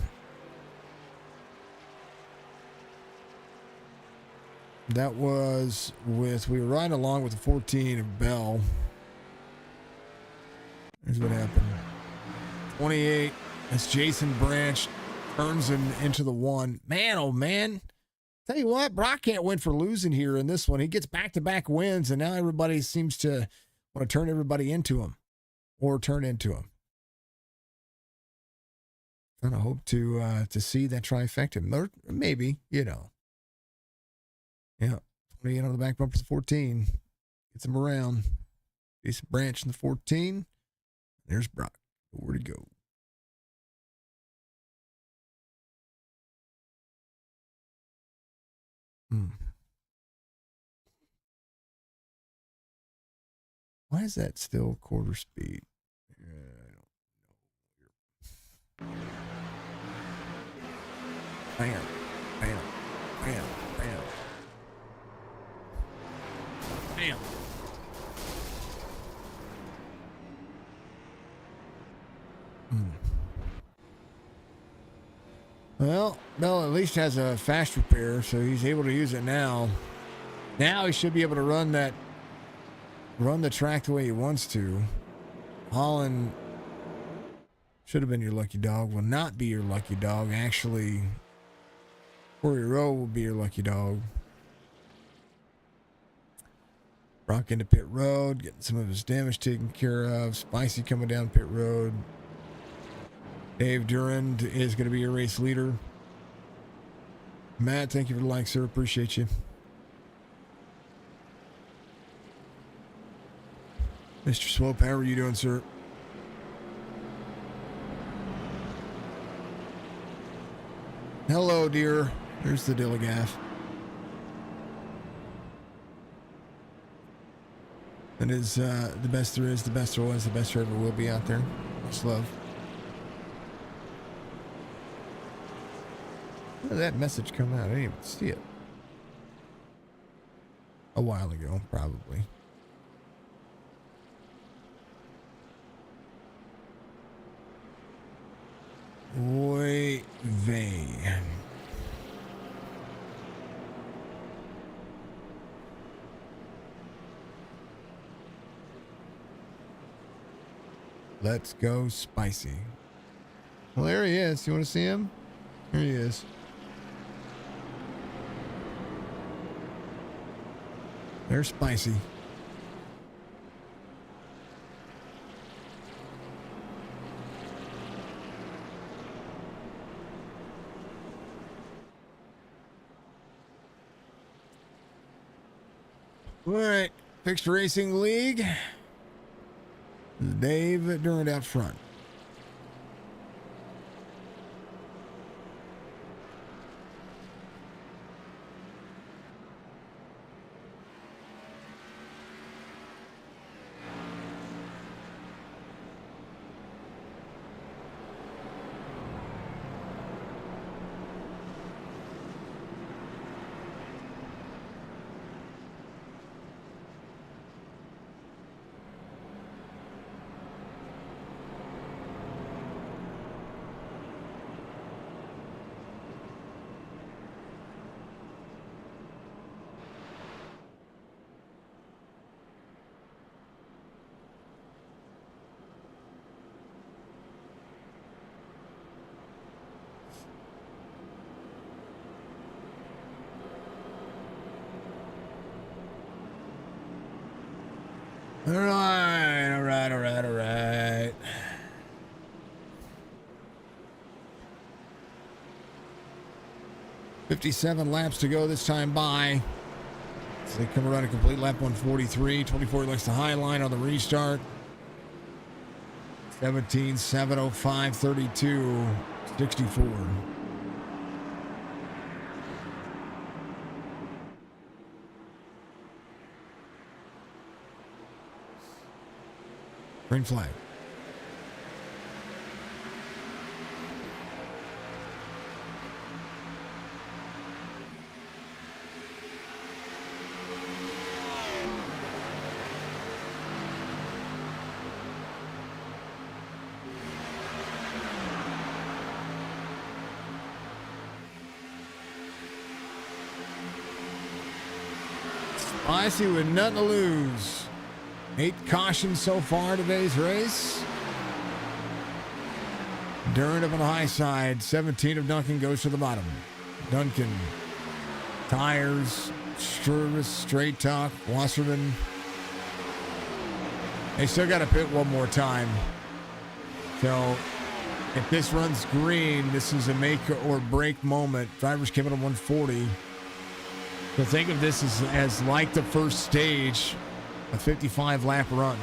That was with, we were riding along with the 14 of Bell. Here's what happened. 28, that's Jason Branch, turns him into the 1. Man, oh man. Tell you what, Brock can't win for losing here in this one. He gets back-to-back wins, and now everybody seems to want to turn everybody into him. Or turn into him. Kind of hope to see that trifecta. Or maybe, you know. Yeah, 28 on the back bumper to 14. Gets him around. Jason Branch in the 14. There's Brock. Where'd he go? Why is that still quarter speed? I don't know. Bam, bam, bam, bam. Bam. Well, Bell at least has a fast repair, so he's able to use it now. Now he should be able to run the track the way he wants to. Holland should have been your lucky dog. Will not be your lucky dog. Actually, Corey Rowe will be your lucky dog. Brock into pit road, getting some of his damage taken care of. Spicy coming down pit road. Dave Durand is going to be your race leader. Matt, thank you for the like, sir. Appreciate you. Mr. Swope, how are you doing, sir? Hello, dear. There's the Dilligaff. That is the best there is, the best there was, the best there ever will be out there. Much love. When did that message come out? I didn't even see it. A while ago, probably. Oy vey. Let's go Spicy. Well, there he is. You want to see him? Here he is. There's Spicy. All right, Fixed Racing League. Dave Durand out front. All right, all right, all right, all right. $57 laps to go this time by. So they come around a complete lap 143. 24 likes the high line on the restart. 17, 705, 32, 64. Green flag. Spicy with nothing to lose. 8 cautions so far today's race. Durant up on the high side. 17 of Duncan goes to the bottom. Duncan. Tires. Sturvis. Straight talk. Wasserman. They still got to pit one more time. So if this runs green, this is a make or break moment. Drivers came in on 140. So think of this as like the first stage, a 55 lap run.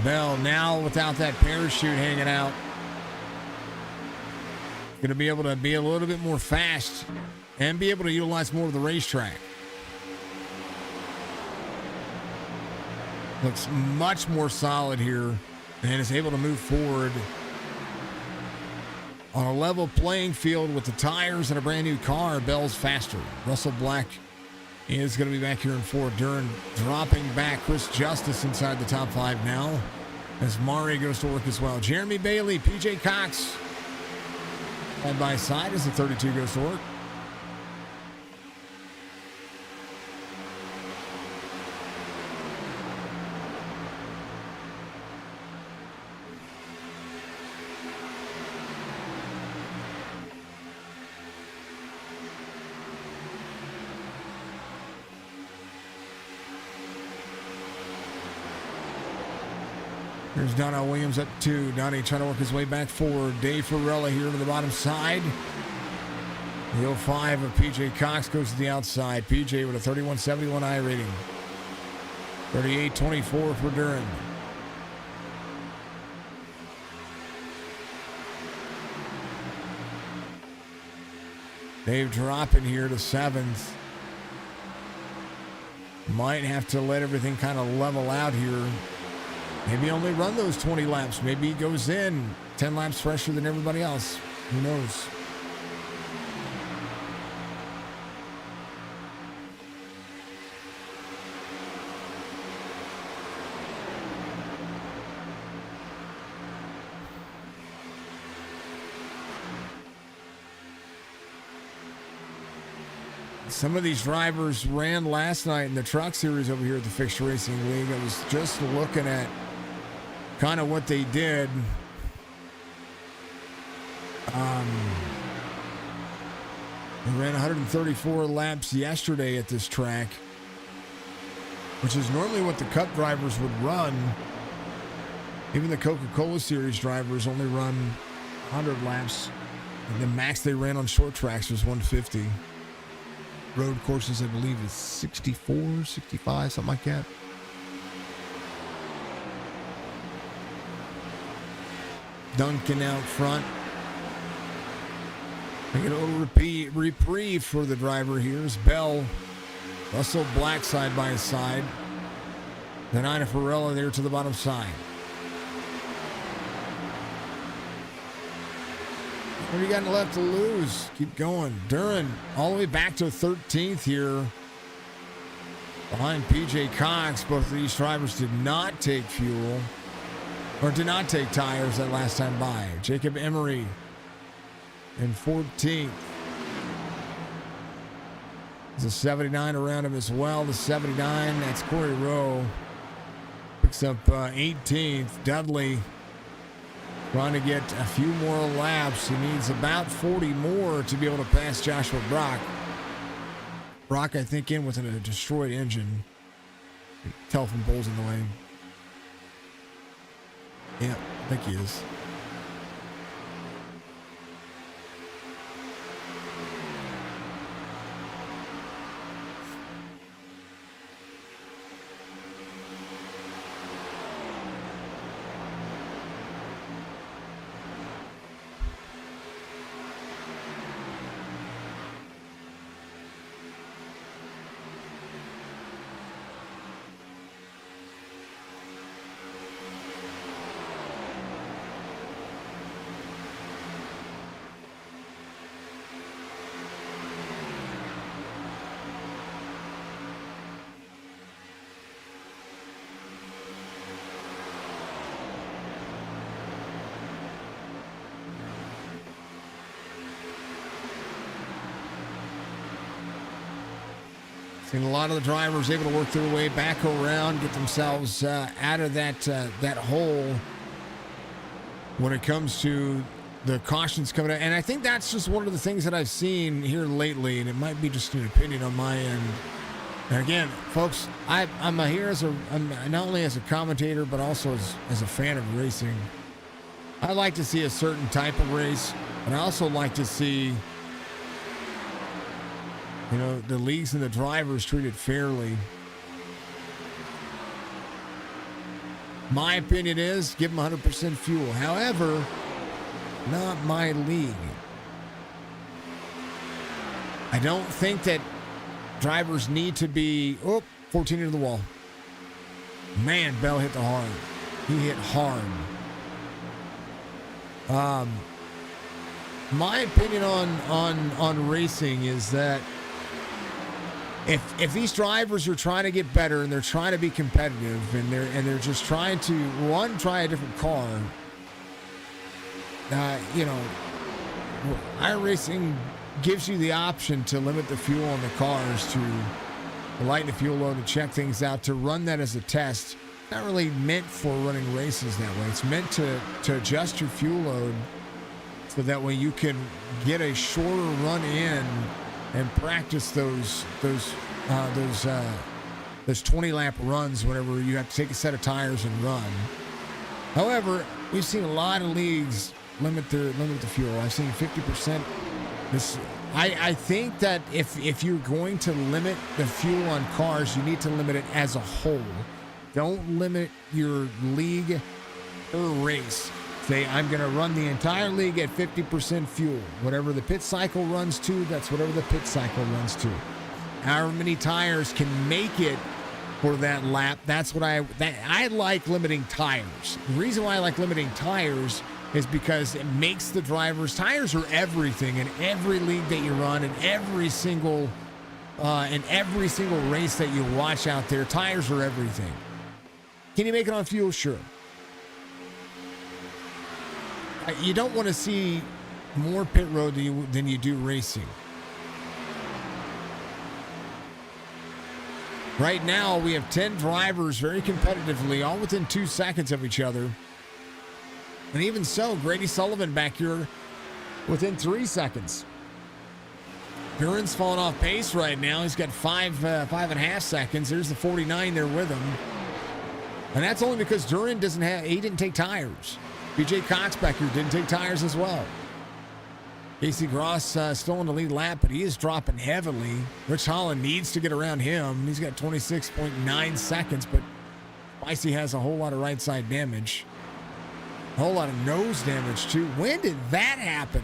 Bell now without that parachute hanging out. Going to be able to be a little bit more fast and be able to utilize more of the racetrack. Looks much more solid here and is able to move forward on a level playing field with the tires and a brand new car. Bell's faster. Russell Black is going to be back here in 4. Duran dropping back. Chris Justice inside the top 5 now as Mari goes to work as well. Jeremy Bailey, PJ Cox side by side as the 32 goes to work. Here's Donnell Williams at 2. Donnie trying to work his way back forward. Dave Ferrella here to the bottom side. The 05 of PJ Cox goes to the outside. PJ with a 31.71 I rating. 38.24 for Duran. Dave dropping here to 7th. Might have to let everything kind of level out here. Maybe only run those 20 laps. Maybe he goes in 10 laps fresher than everybody else. Who knows? Some of these drivers ran last night in the truck series over here at the Fixed Racing League. I was just looking at kind of what they did. They ran 134 laps yesterday at this track, which is normally what the Cup drivers would run. Even the Coca-Cola Series drivers only run 100 laps. And the max they ran on short tracks was 150. Road courses, I believe, is 64, 65, something like that. Duncan out front. Making a little reprieve for the driver here is Bell. Russell Black side by his side. Then Ina Ferrella there to the bottom side. What do you got left to lose? Keep going. Duran all the way back to 13th here. Behind PJ Cox. Both of these drivers did not take fuel. Or did not take tires that last time by. Jacob Emery in 14th. There's a 79 around him as well. The 79, that's Corey Rowe. Picks up 18th. Dudley trying to get a few more laps. He needs about 40 more to be able to pass Joshua Brock. Brock, I think, in with a destroyed engine. Telephone pole's in the way. Yeah, I think he is. Seen a lot of the drivers able to work their way back around, get themselves out of that hole when it comes to the cautions coming out. And I think that's just one of the things that I've seen here lately, and it might be just an opinion on my end. And again, folks, I'm here I'm not only as a commentator, but also as a fan of racing. I like to see a certain type of race, but I also like to see, you know, the leagues and the drivers treated fairly. My opinion is give them 100% fuel. However, not my league. I don't think that drivers need to be 14 into the wall. Man, Bell hit the hard. He hit hard. My opinion on racing is that if these drivers are trying to get better and they're trying to be competitive and they're just trying to try a different car, you know, iRacing gives you the option to limit the fuel on the cars, to lighten the fuel load, to check things out, to run that as a test. Not really meant for running races that way. It's meant to adjust your fuel load so that way you can get a shorter run in and practice those 20 lap runs whenever you have to take a set of tires and run. However, we've seen a lot of leagues limit the fuel. I've seen 50%. I think that if you're going to limit the fuel on cars, you need to limit it as a whole. Don't limit your league or race. Say, I'm going to run the entire league at 50% fuel. Whatever the pit cycle runs to, that's whatever the pit cycle runs to. However many tires can make it for that lap, that's what I like limiting tires. The reason why I like limiting tires is because it makes the drivers, tires are everything in every league that you run, in every single race that you watch out there. Tires are everything. Can you make it on fuel? Sure. You don't want to see more pit road than you do racing. Right now, we have 10 drivers very competitively, all within 2 seconds of each other. And even so, Grady Sullivan back here within 3 seconds. Duran's falling off pace right now. He's got 5.5 seconds. There's the 49 there with him. And that's only because Duran didn't take tires. BJ Cox back here didn't take tires as well. Casey Gross still in the lead lap, but he is dropping heavily. Rich Holland needs to get around him. He's got 26.9 seconds, but Spicy has a whole lot of right side damage. A whole lot of nose damage, too. When did that happen?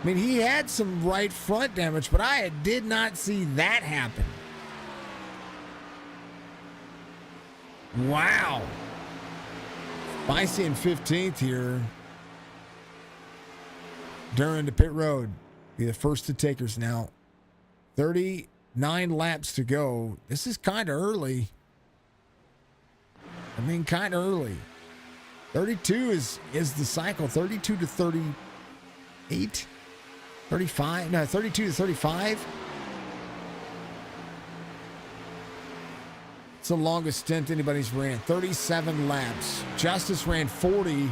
I mean, he had some right front damage, but I did not see that happen. Wow. Spicy in 15th here. Duran to pit road. Be the first to takers now. 39 laps to go. This is kind of early. I mean, kind of early. 32 is the cycle. 32 to 38. 35? No, 32 to 35. It's the longest stint anybody's ran. 37 laps. Justice ran 40,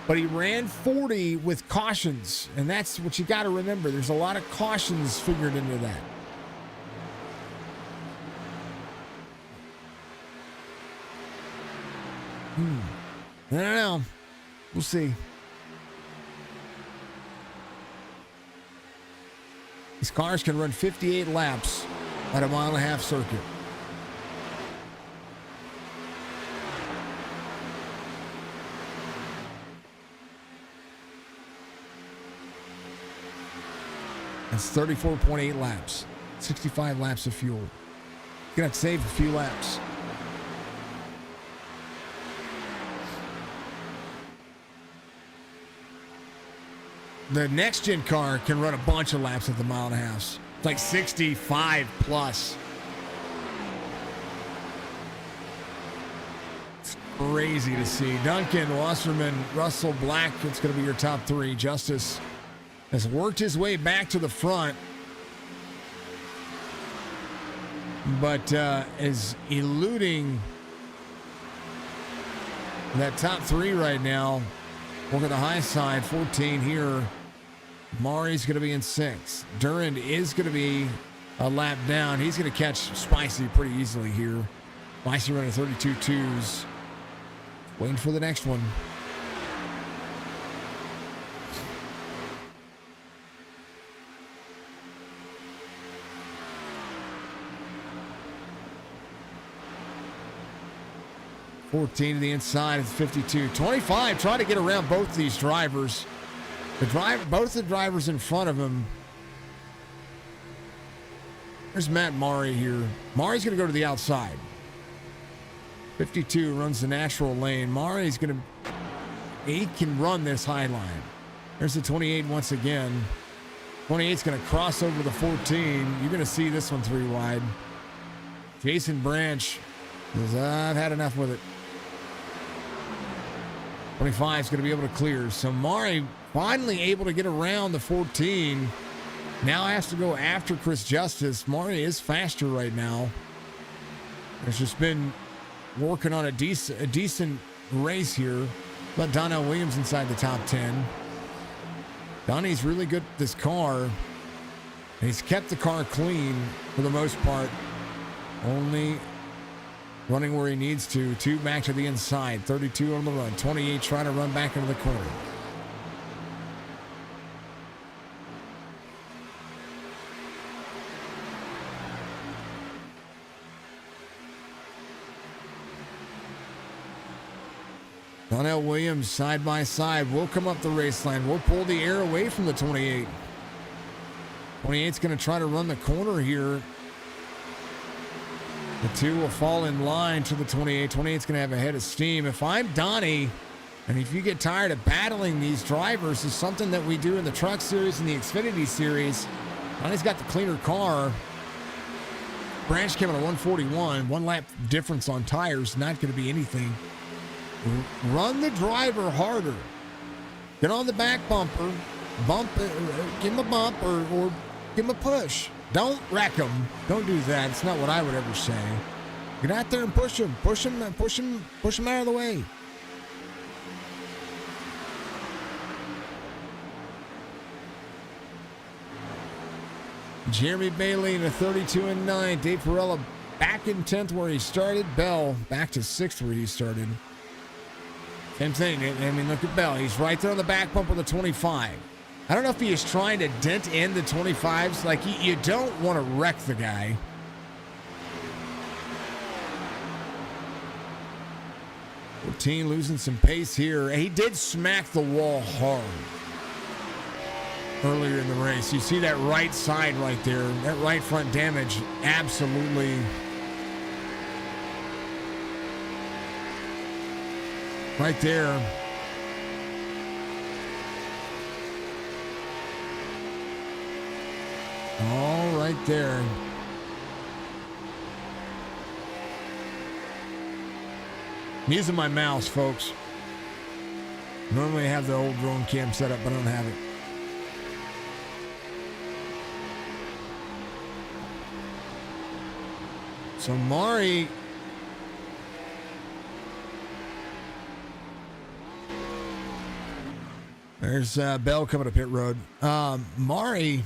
but he ran 40 with cautions. And that's what you got to remember. There's a lot of cautions figured into that. I don't know. We'll see. These cars can run 58 laps at a 1.5 mile circuit. That's 34.8 laps. 65 laps of fuel. You're going to have to save a few laps. The next-gen car can run a bunch of laps at the 1.5 mile. It's like 65 plus. It's crazy to see. Duncan, Wasserman, Russell, Black, it's going to be your top three. Justice has worked his way back to the front, but is eluding that top three right now. Look at the high side, 14 here. Mari's going to be in 6th. Durand is going to be a lap down. He's going to catch Spicy pretty easily here. Spicy running 32.2s. Waiting for the next one. To the inside is 52. 25 trying to get around both these drivers. Both the drivers in front of him. There's Matt Mari here. Mari's going to go to the outside. 52 runs the natural lane. Mari's going to... He can run this high line. There's the 28 once again. 28's going to cross over the 14. You're going to see this one 3 wide. Jason Branch says, I've had enough with it. 25 is going to be able to clear. So Mari finally able to get around the 14. Now has to go after Chris Justice. Mari is faster right now. There's just been working on a decent race here. But Donnell Williams inside the top 10. Donnie's really good at this car. And he's kept the car clean for the most part. Only running where he needs to. 2 back to the inside. 32 on the run. 28 trying to run back into the corner. Donnell Williams side by side. We'll come up the race line. We'll pull the air away from the 28. 28's going to try to run the corner here. The 2 will fall in line to the 28. 28's going to have a head of steam. If I'm Donnie, and if you get tired of battling these drivers, it's something that we do in the Truck Series and the Xfinity Series. Donnie's got the cleaner car. Branch came in at 141. 1 lap difference on tires. Not going to be anything. Run the driver harder. Get on the back bumper. Give him a bump or give him a push. Don't wreck him. Don't do that. It's not what I would ever say. Get out there and push him. Push him out of the way. Jeremy Bailey in a 32 and 9. Dave Perella back in 10th where he started. Bell back to 6th where he started. Same thing. I mean, look at Bell. He's right there on the back bumper of the 25. I don't know if he is trying to dent in the 25s. Like, you don't want to wreck the guy. Team losing some pace here. He did smack the wall hard earlier in the race. You see that right side right there. That right front damage absolutely... right there. All right there. I'm using my mouse, folks. Normally I have the old drone cam set up, but I don't have it. So Mari. There's Bell coming to pit road. Mari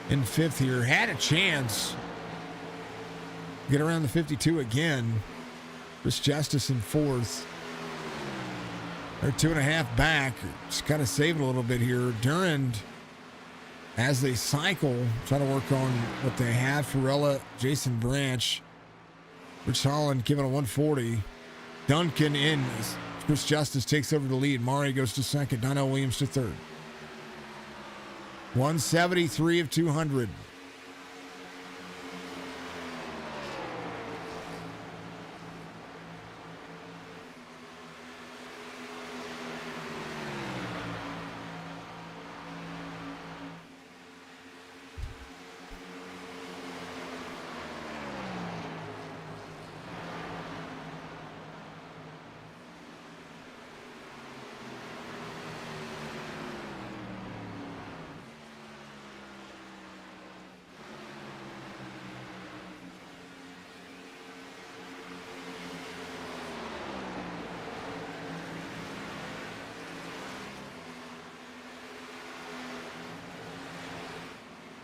in fifth here had a chance. Get around the 52 again. Chris Justice in fourth. They're 2.5 back. Just kind of save it a little bit here. Durand, as they cycle, trying to work on what they have. Ferrella, Jason Branch, Rich Holland giving a 140. Duncan in. Chris Justice takes over the lead. Mari goes to second. Donnell Williams to third. 173 of 200.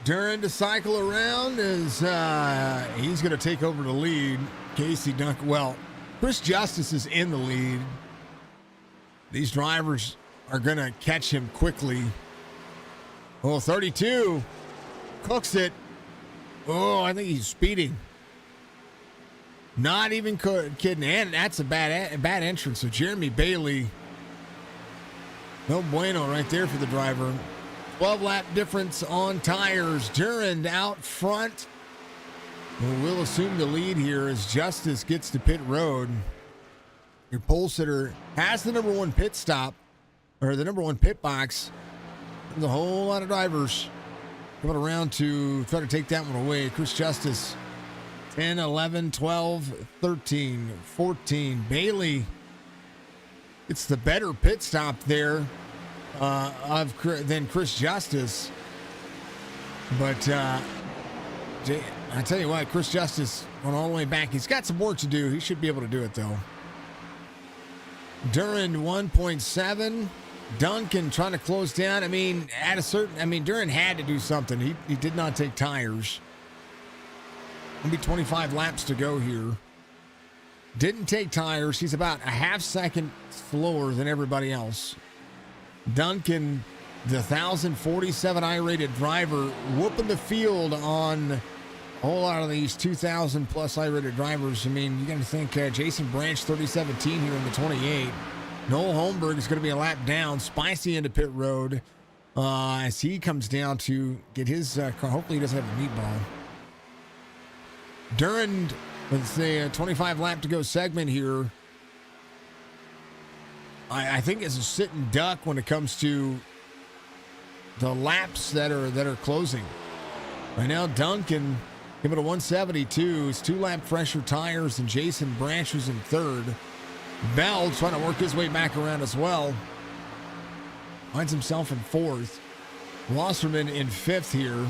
Durand to cycle around as he's going to take over the lead. Casey Duncan. Well, Chris Justice is in the lead. These drivers are going to catch him quickly. Oh, 32. Cooks it. Oh, I think he's speeding. Not even kidding. And that's a bad entrance. So Jeremy Bailey. No bueno right there for the driver. 12-lap difference on tires. Durand out front. We'll assume the lead here as Justice gets to pit road. Your pole sitter has the number one pit stop, or the number one pit box. There's a whole lot of drivers coming around to try to take that one away. Chris Justice, 10, 11, 12, 13, 14. Bailey, it's the better pit stop there than Chris Justice. But I tell you what, Chris Justice went all the way back. He's got some work to do. He should be able to do it, though. Durand 1.7. Duncan trying to close down. Durand had to do something. He did not take tires. It'll be 25 laps to go here. Didn't take tires. He's about a half second slower than everybody else. Duncan, the 1,047 I-rated driver, whooping the field on a whole lot of these 2,000 plus I-rated drivers. I mean, you got to think Jason Branch, 3017 here in the 28. Noel Holmberg is going to be a lap down. Spicy into pit road as he comes down to get his car. Hopefully he doesn't have a meatball. Durand with the 25 lap to go segment here. I think it's a sit and duck when it comes to the laps that are closing. Right now, Duncan giving it a 172. It's 2-lap fresher tires, and Jason Branch was in third. Bell trying to work his way back around as well. Finds himself in fourth. Wasserman in fifth here.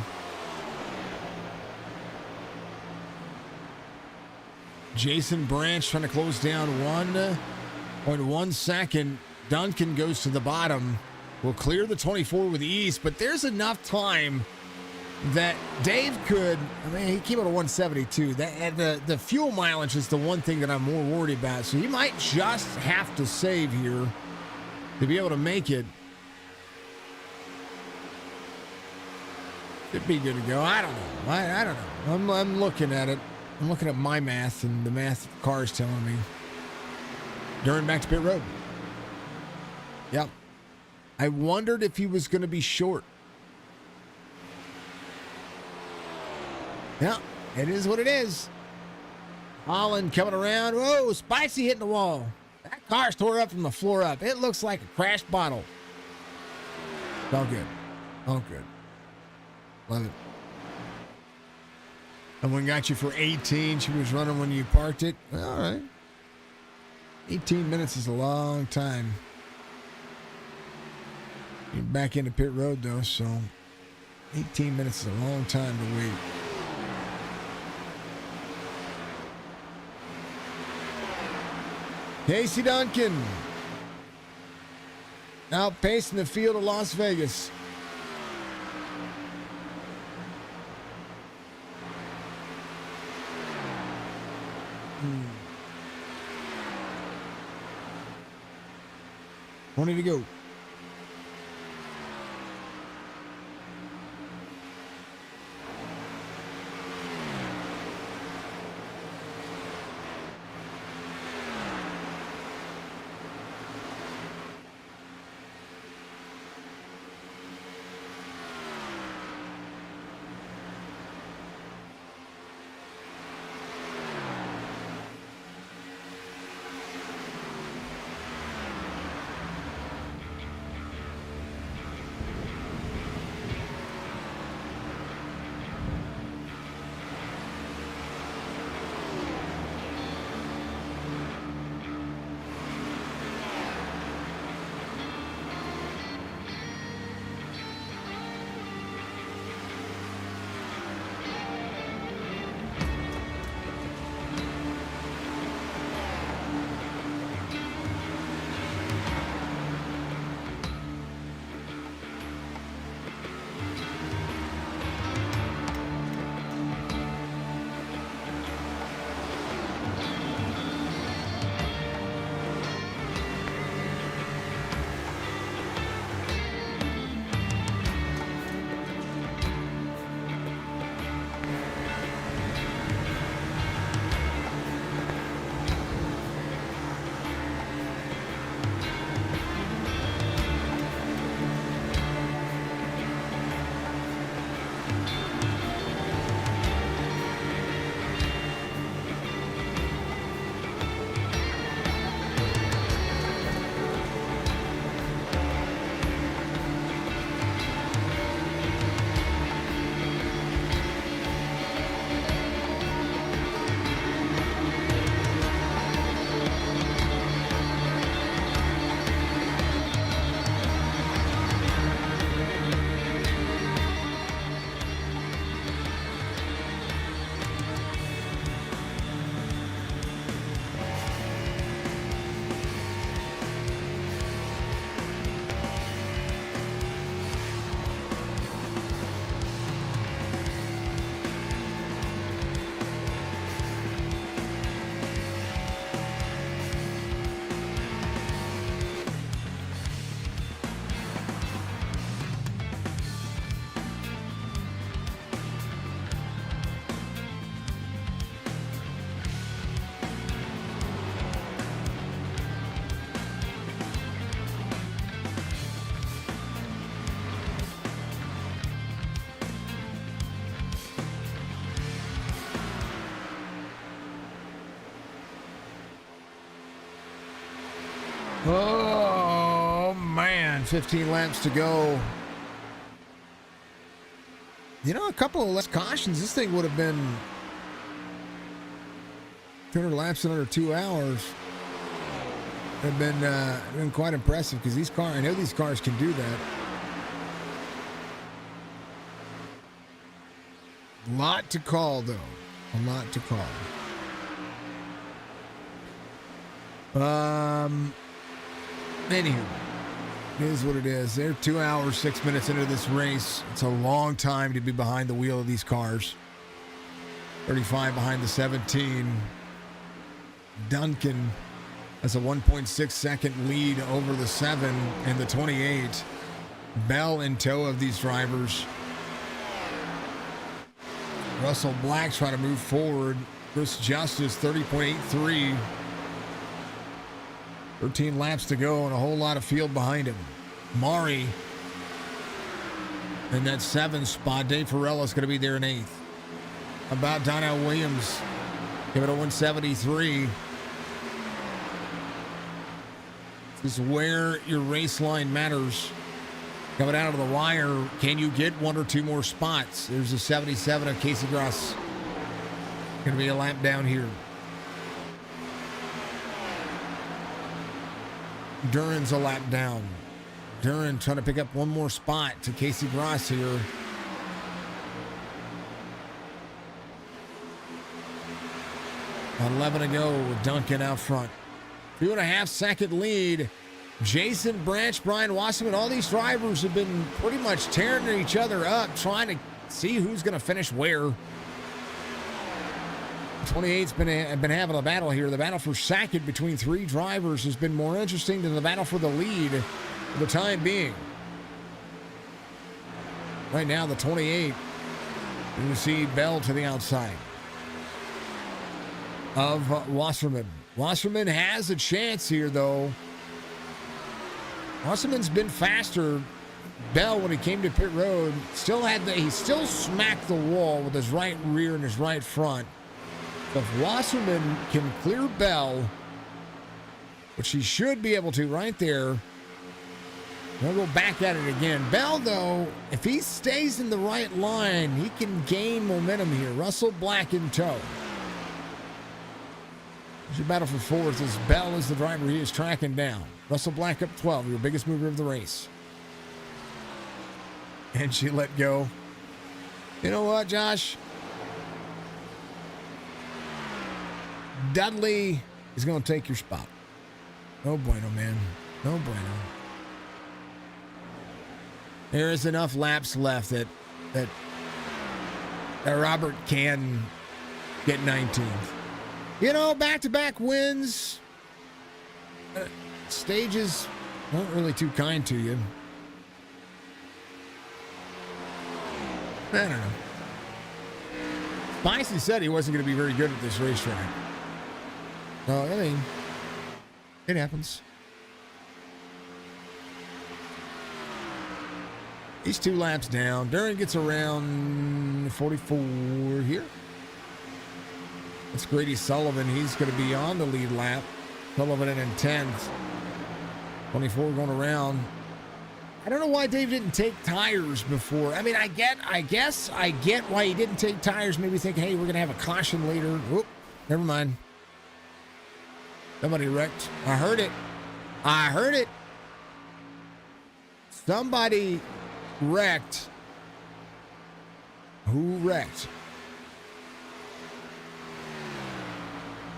Jason Branch trying to close down 1.1 second. Duncan goes to the bottom. Will clear the 24 with ease, but there's enough time that Dave could. He came out of 172. The fuel mileage is the one thing that I'm more worried about. So he might just have to save here to be able to make it. Could be good to go. I don't know. I don't know. I'm looking at it. I'm looking at my math, and the math the car is telling me. Durand back to pit road. Yep. I wondered if he was going to be short. Yeah, it is what it is. Holland coming around. Whoa, Spicy hitting the wall. That car's tore up from the floor up. It looks like a crashed bottle. All good. All good. Love it. Someone got you for 18. She was running when you parked it. All right. 18 minutes is a long time. You're back into pit road, though, so 18 minutes is a long time to wait. Casey Duncan outpacing the field of Las Vegas. Hmm. 20 to go. Oh, man. 15 laps to go. You know, a couple of less cautions. This thing would have been 200 laps in under 2 hours. Have been quite impressive because these cars, I know these cars can do that. A lot to call, though. A lot to call. Anywho, it is what it is. They're 2 hours, 6 minutes into this race. It's a long time to be behind the wheel of these cars. 35 behind the 17. Duncan has a 1.6 second lead over the 7 and the 28. Bell in tow of these drivers. Russell Black's trying to move forward. Chris Justice, 30.83. 13 laps to go and a whole lot of field behind him. Mari in that 7 spot. Dave Ferrella's going to be there in 8th. About Donnell Williams. Give it a 173. This is where your race line matters. Coming out of the wire, can you get 1 or 2 more spots? There's a 77 of Casey Gross. Going to be a lap down here. Duran's a lap down. Duran trying to pick up 1 more spot to Casey Gross here. On 11 to go with Duncan out front. 2.5-second lead. Jason Branch, Brian Wasserman, all these drivers have been pretty much tearing each other up, trying to see who's going to finish where. 28's been having a battle here. The battle for second between three drivers has been more interesting than the battle for the lead for the time being. Right now, the 28, you see Bell to the outside of Wasserman. Wasserman has a chance here, though. Wasserman's been faster. Bell, when he came to pit road, he still smacked the wall with his right rear and his right front. So if Wasserman can clear Bell, which he should be able to right there, we'll go back at it again. Bell, though, if he stays in the right line, he can gain momentum here. Russell Black in tow. There's your battle for fourth as Bell is the driver he is tracking down. Russell Black up 12, your biggest mover of the race. And she let go. You know what, Josh? Dudley is going to take your spot. No bueno, man. No bueno. There is enough laps left that Robert can get 19th. You know, back-to-back wins. Stages weren't really too kind to you. I don't know. Spicy said he wasn't going to be very good at this racetrack. No, I mean, it happens. He's 2 laps down. Duran gets around 44 here. That's Grady Sullivan. He's going to be on the lead lap. Sullivan in 10th. 24 going around. I don't know why Dave didn't take tires before. I mean, I guess I get why he didn't take tires. Maybe thinking, hey, we're going to have a caution later. Whoop, never mind. Somebody wrecked. I heard it. Somebody wrecked. Who wrecked?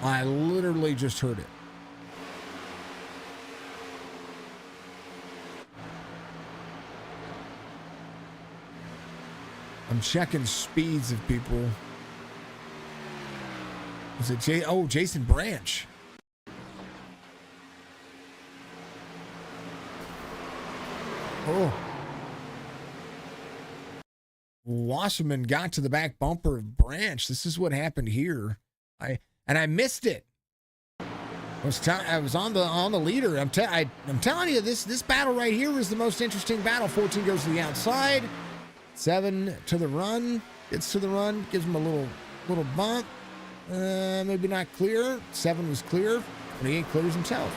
I literally just heard it. I'm checking speeds of people. Is it Jason Branch? Oh. Wasserman got to the back bumper of Branch. This is what happened here. I missed it. I was on the leader. I'm telling you, this battle right here is the most interesting battle. 14 goes to the outside. 7 to the run. Gets to the run. Gives him a little bump. Maybe not clear. 7 was clear. 28 clears himself.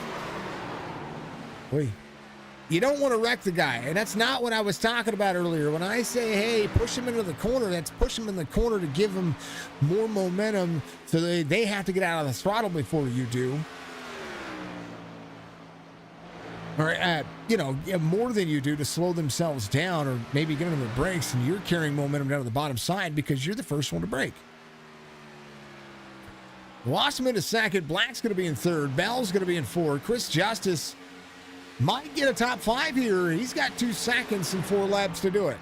Boy. You don't want to wreck the guy, and that's not what I was talking about earlier. When I say, hey, push him into the corner, that's push him in the corner to give him more momentum so they have to get out of the throttle before you do. Or, more than you do to slow themselves down or maybe get them the brakes, and you're carrying momentum down to the bottom side because you're the first one to brake. Wasserman is second. Black's going to be in third. Bell's going to be in fourth. Chris Justice might get a top 5 here. He's got 2 seconds and 4 laps to do it.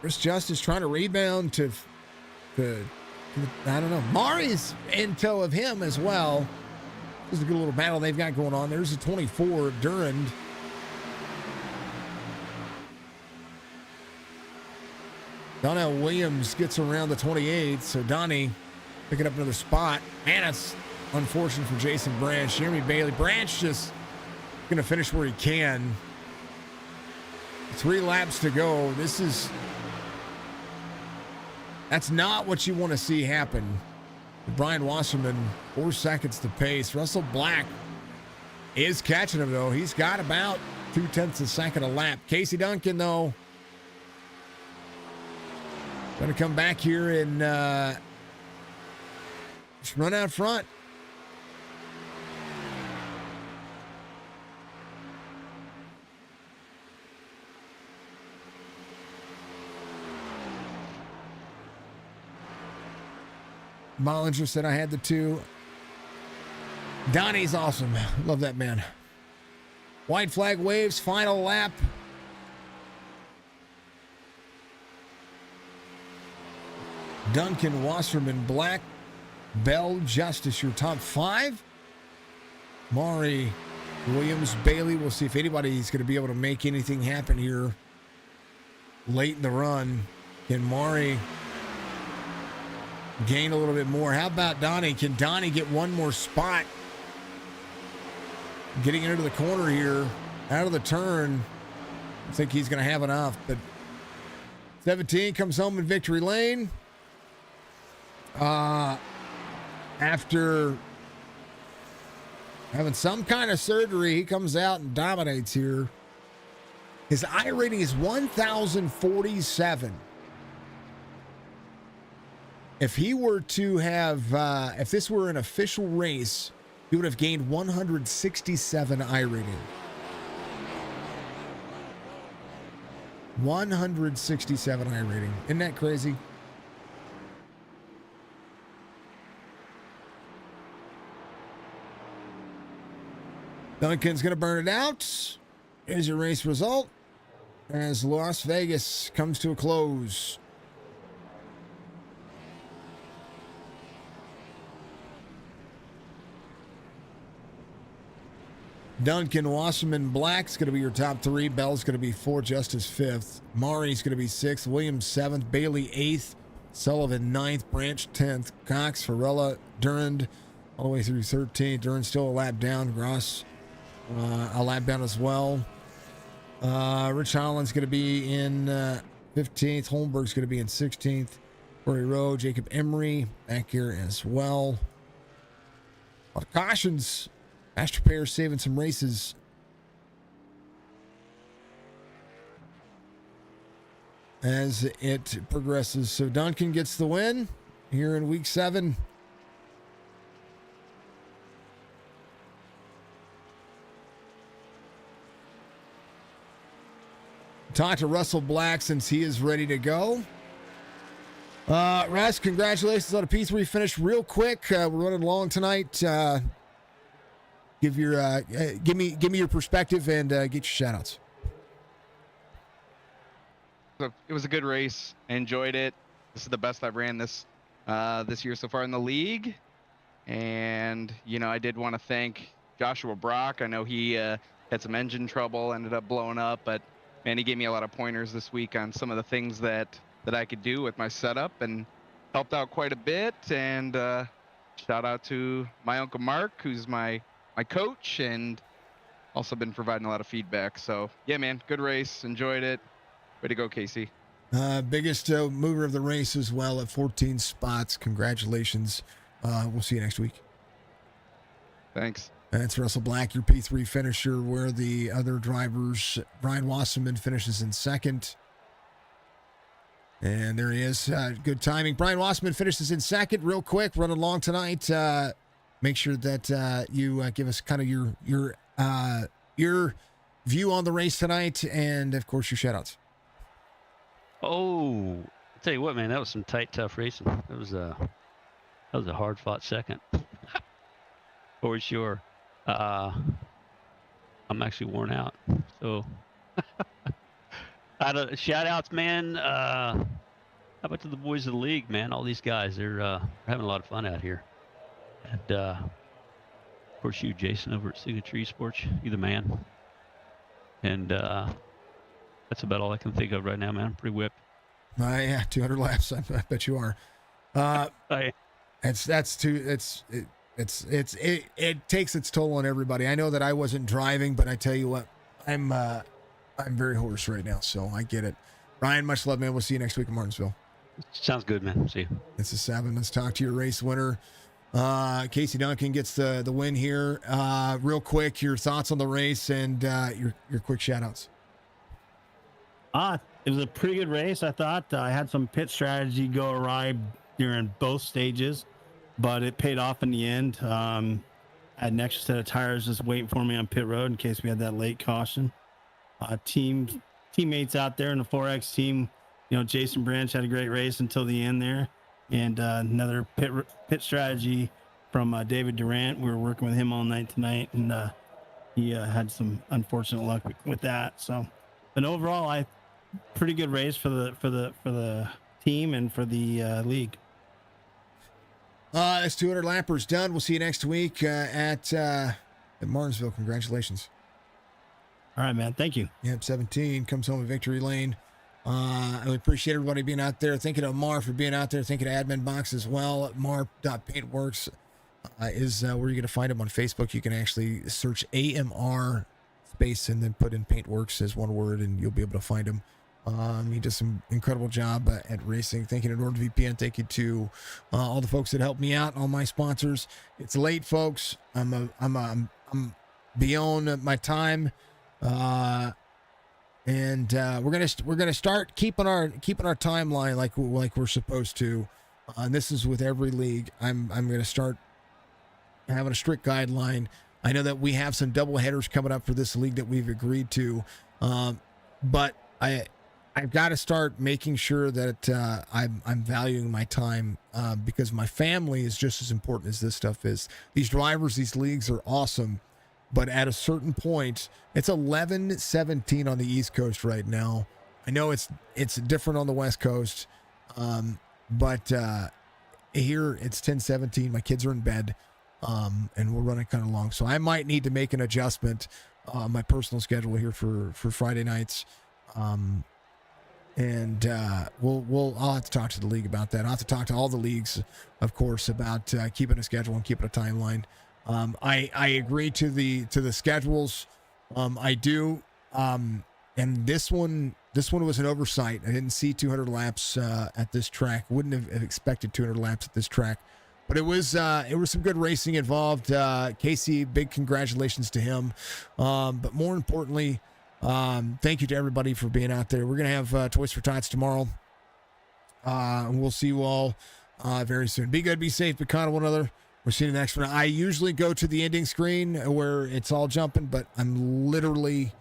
Chris Justice trying to rebound to I don't know. Mari's in tow of him as well. This is a good little battle they've got going on. There's a 24 of Durand. Donnell Williams gets around the 28, so Donnie picking up another spot. Man, that's unfortunate for Jason Branch. Jeremy Bailey. Branch just going to finish where he can. 3 laps to go. That's not what you want to see happen. Brian Wasserman, 4 seconds to pace. Russell Black is catching him, though. He's got about 0.2 of a second a lap. Casey Duncan, though, going to come back here and just run out front. Bollinger said I had the 2. Donnie's awesome. Love that man. White flag waves, final lap. Duncan, Wasserman, Black, Bell, Justice, your top 5. Maury, Williams, Bailey. We'll see if anybody's going to be able to make anything happen here late in the run. Can Maury gain a little bit more? How about Donnie? Can Donnie get one more spot? Getting into the corner here, out of the turn. I think he's going to have enough, but 17 comes home in victory lane. After having some kind of surgery, he comes out and dominates here. His I rating is 1,047. If he were to have, if this were an official race, he would have gained 167 I rating. 167 I rating. Isn't that crazy? Duncan's going to burn it out. Here's your race result as Las Vegas comes to a close. Duncan, Wasserman, Black's going to be your top 3. Bell's going to be 4. Justice 5th. Maury's going to be 6th. Williams 7th. Bailey 8th. Sullivan 9th. Branch 10th. Cox, Farella, Durand all the way through 13th. Durand still a lap down. Gross a lap down as well. Rich Holland's going to be in 15th. Holmberg's going to be in 16th. Corey Rowe, Jacob Emery back here as well. A lot of cautions. Master Pair saving some races. As it progresses. So Duncan gets the win here in week 7. Talk to Russell Black since he is ready to go. Russ, congratulations on a P3 finish. Real quick, we're running long tonight. Give me your perspective and get your shout outs.
So it was a good race. I enjoyed it. This is the best I've ran this year so far in the league. And, you know, I did want to thank Joshua Brock. I know he had some engine trouble, ended up blowing up, but man, he gave me a lot of pointers this week on some of the things that I could do with my setup and helped out quite a bit. And shout out to my Uncle Mark, who's my coach, and also been providing a lot of feedback. So yeah, man, good race. Enjoyed it. Way to go, Casey.
Biggest mover of the race as well at 14 spots. Congratulations. We'll see you next week.
Thanks.
That's Russell Black, your P3 finisher, where the other drivers, Brian Wasserman finishes in 2nd. And there he is. Good timing. Brian Wasserman finishes in 2nd. Real quick, running long tonight. Make sure that you give us kind of your view on the race tonight, and of course your shout-outs.
Oh, I'll tell you what, man, that was some tight, tough racing. That was a hard-fought second, for sure. I'm actually worn out, so shout-outs, man. How about to the boys of the league, man? All these guys, they're having a lot of fun out here. And, of course, you, Jason, over at Signature Esports, you're the man. And that's about all I can think of right now, man. I'm pretty whipped.
Yeah, 200 laps. I bet you are. It takes its toll on everybody. I know that I wasn't driving, but I tell you what, I'm very hoarse right now, so I get it. Ryan, much love, man. We'll see you next week in Martinsville.
Sounds good, man. See you.
It's a 7. Let's talk to your race winner. Casey Duncan gets the win here. Real quick, your thoughts on the race and your quick shout outs.
It was a pretty good race. I thought I had some pit strategy go awry during both stages, but it paid off in the end. I had an extra set of tires just waiting for me on pit road in case we had that late caution. Teammates out there in the 4X team, you know, Jason Branch had a great race until the end there. and another pit strategy from David Durant. We were working with him all night tonight, and he had some unfortunate luck with that. So, but overall, pretty good race for the team and for the league.
That's 200 lappers done. We'll see you next week at Martinsville. Congratulations.
All right, man. Thank you.
Yep, 17 comes home with victory lane. I appreciate everybody being out there. Thinking of Mar for being out there. Thinking of Admin Box as well. Mar.paintworks is where you're going to find him on Facebook. You can actually search AMR space and then put in Paintworks as one word, and you'll be able to find him. He does some incredible job at racing. Thank you to NordVPN. Thank you to all the folks that helped me out, all my sponsors. It's late, folks. I'm beyond my time. And we're gonna start keeping our timeline like we're supposed to. And this is with every league. I'm gonna start having a strict guideline. I know that we have some double headers coming up for this league that we've agreed to, but I've got to start making sure that I'm valuing my time because my family is just as important as this stuff is. These drivers, these leagues are awesome. But at a certain point, it's 11:17 on the East Coast right now. I know it's different on the West Coast, but here it's 10:17. My kids are in bed, and we're running kind of long, so I might need to make an adjustment on my personal schedule here for Friday nights. And I'll have to talk to the league about that. I'll have to talk to all the leagues, of course, about keeping a schedule and keeping a timeline. I agree to the schedules. I do. And this one was an oversight. I didn't see 200 laps at this track. Wouldn't have expected 200 laps at this track, but it was some good racing involved. Casey, big congratulations to him. But more importantly, thank you to everybody for being out there. We're gonna have Toys for Tots tomorrow. And we'll see you all very soon. Be good, be safe, be kind to one another. We'll see you next one. I usually go to the ending screen where it's all jumping, but I'm literally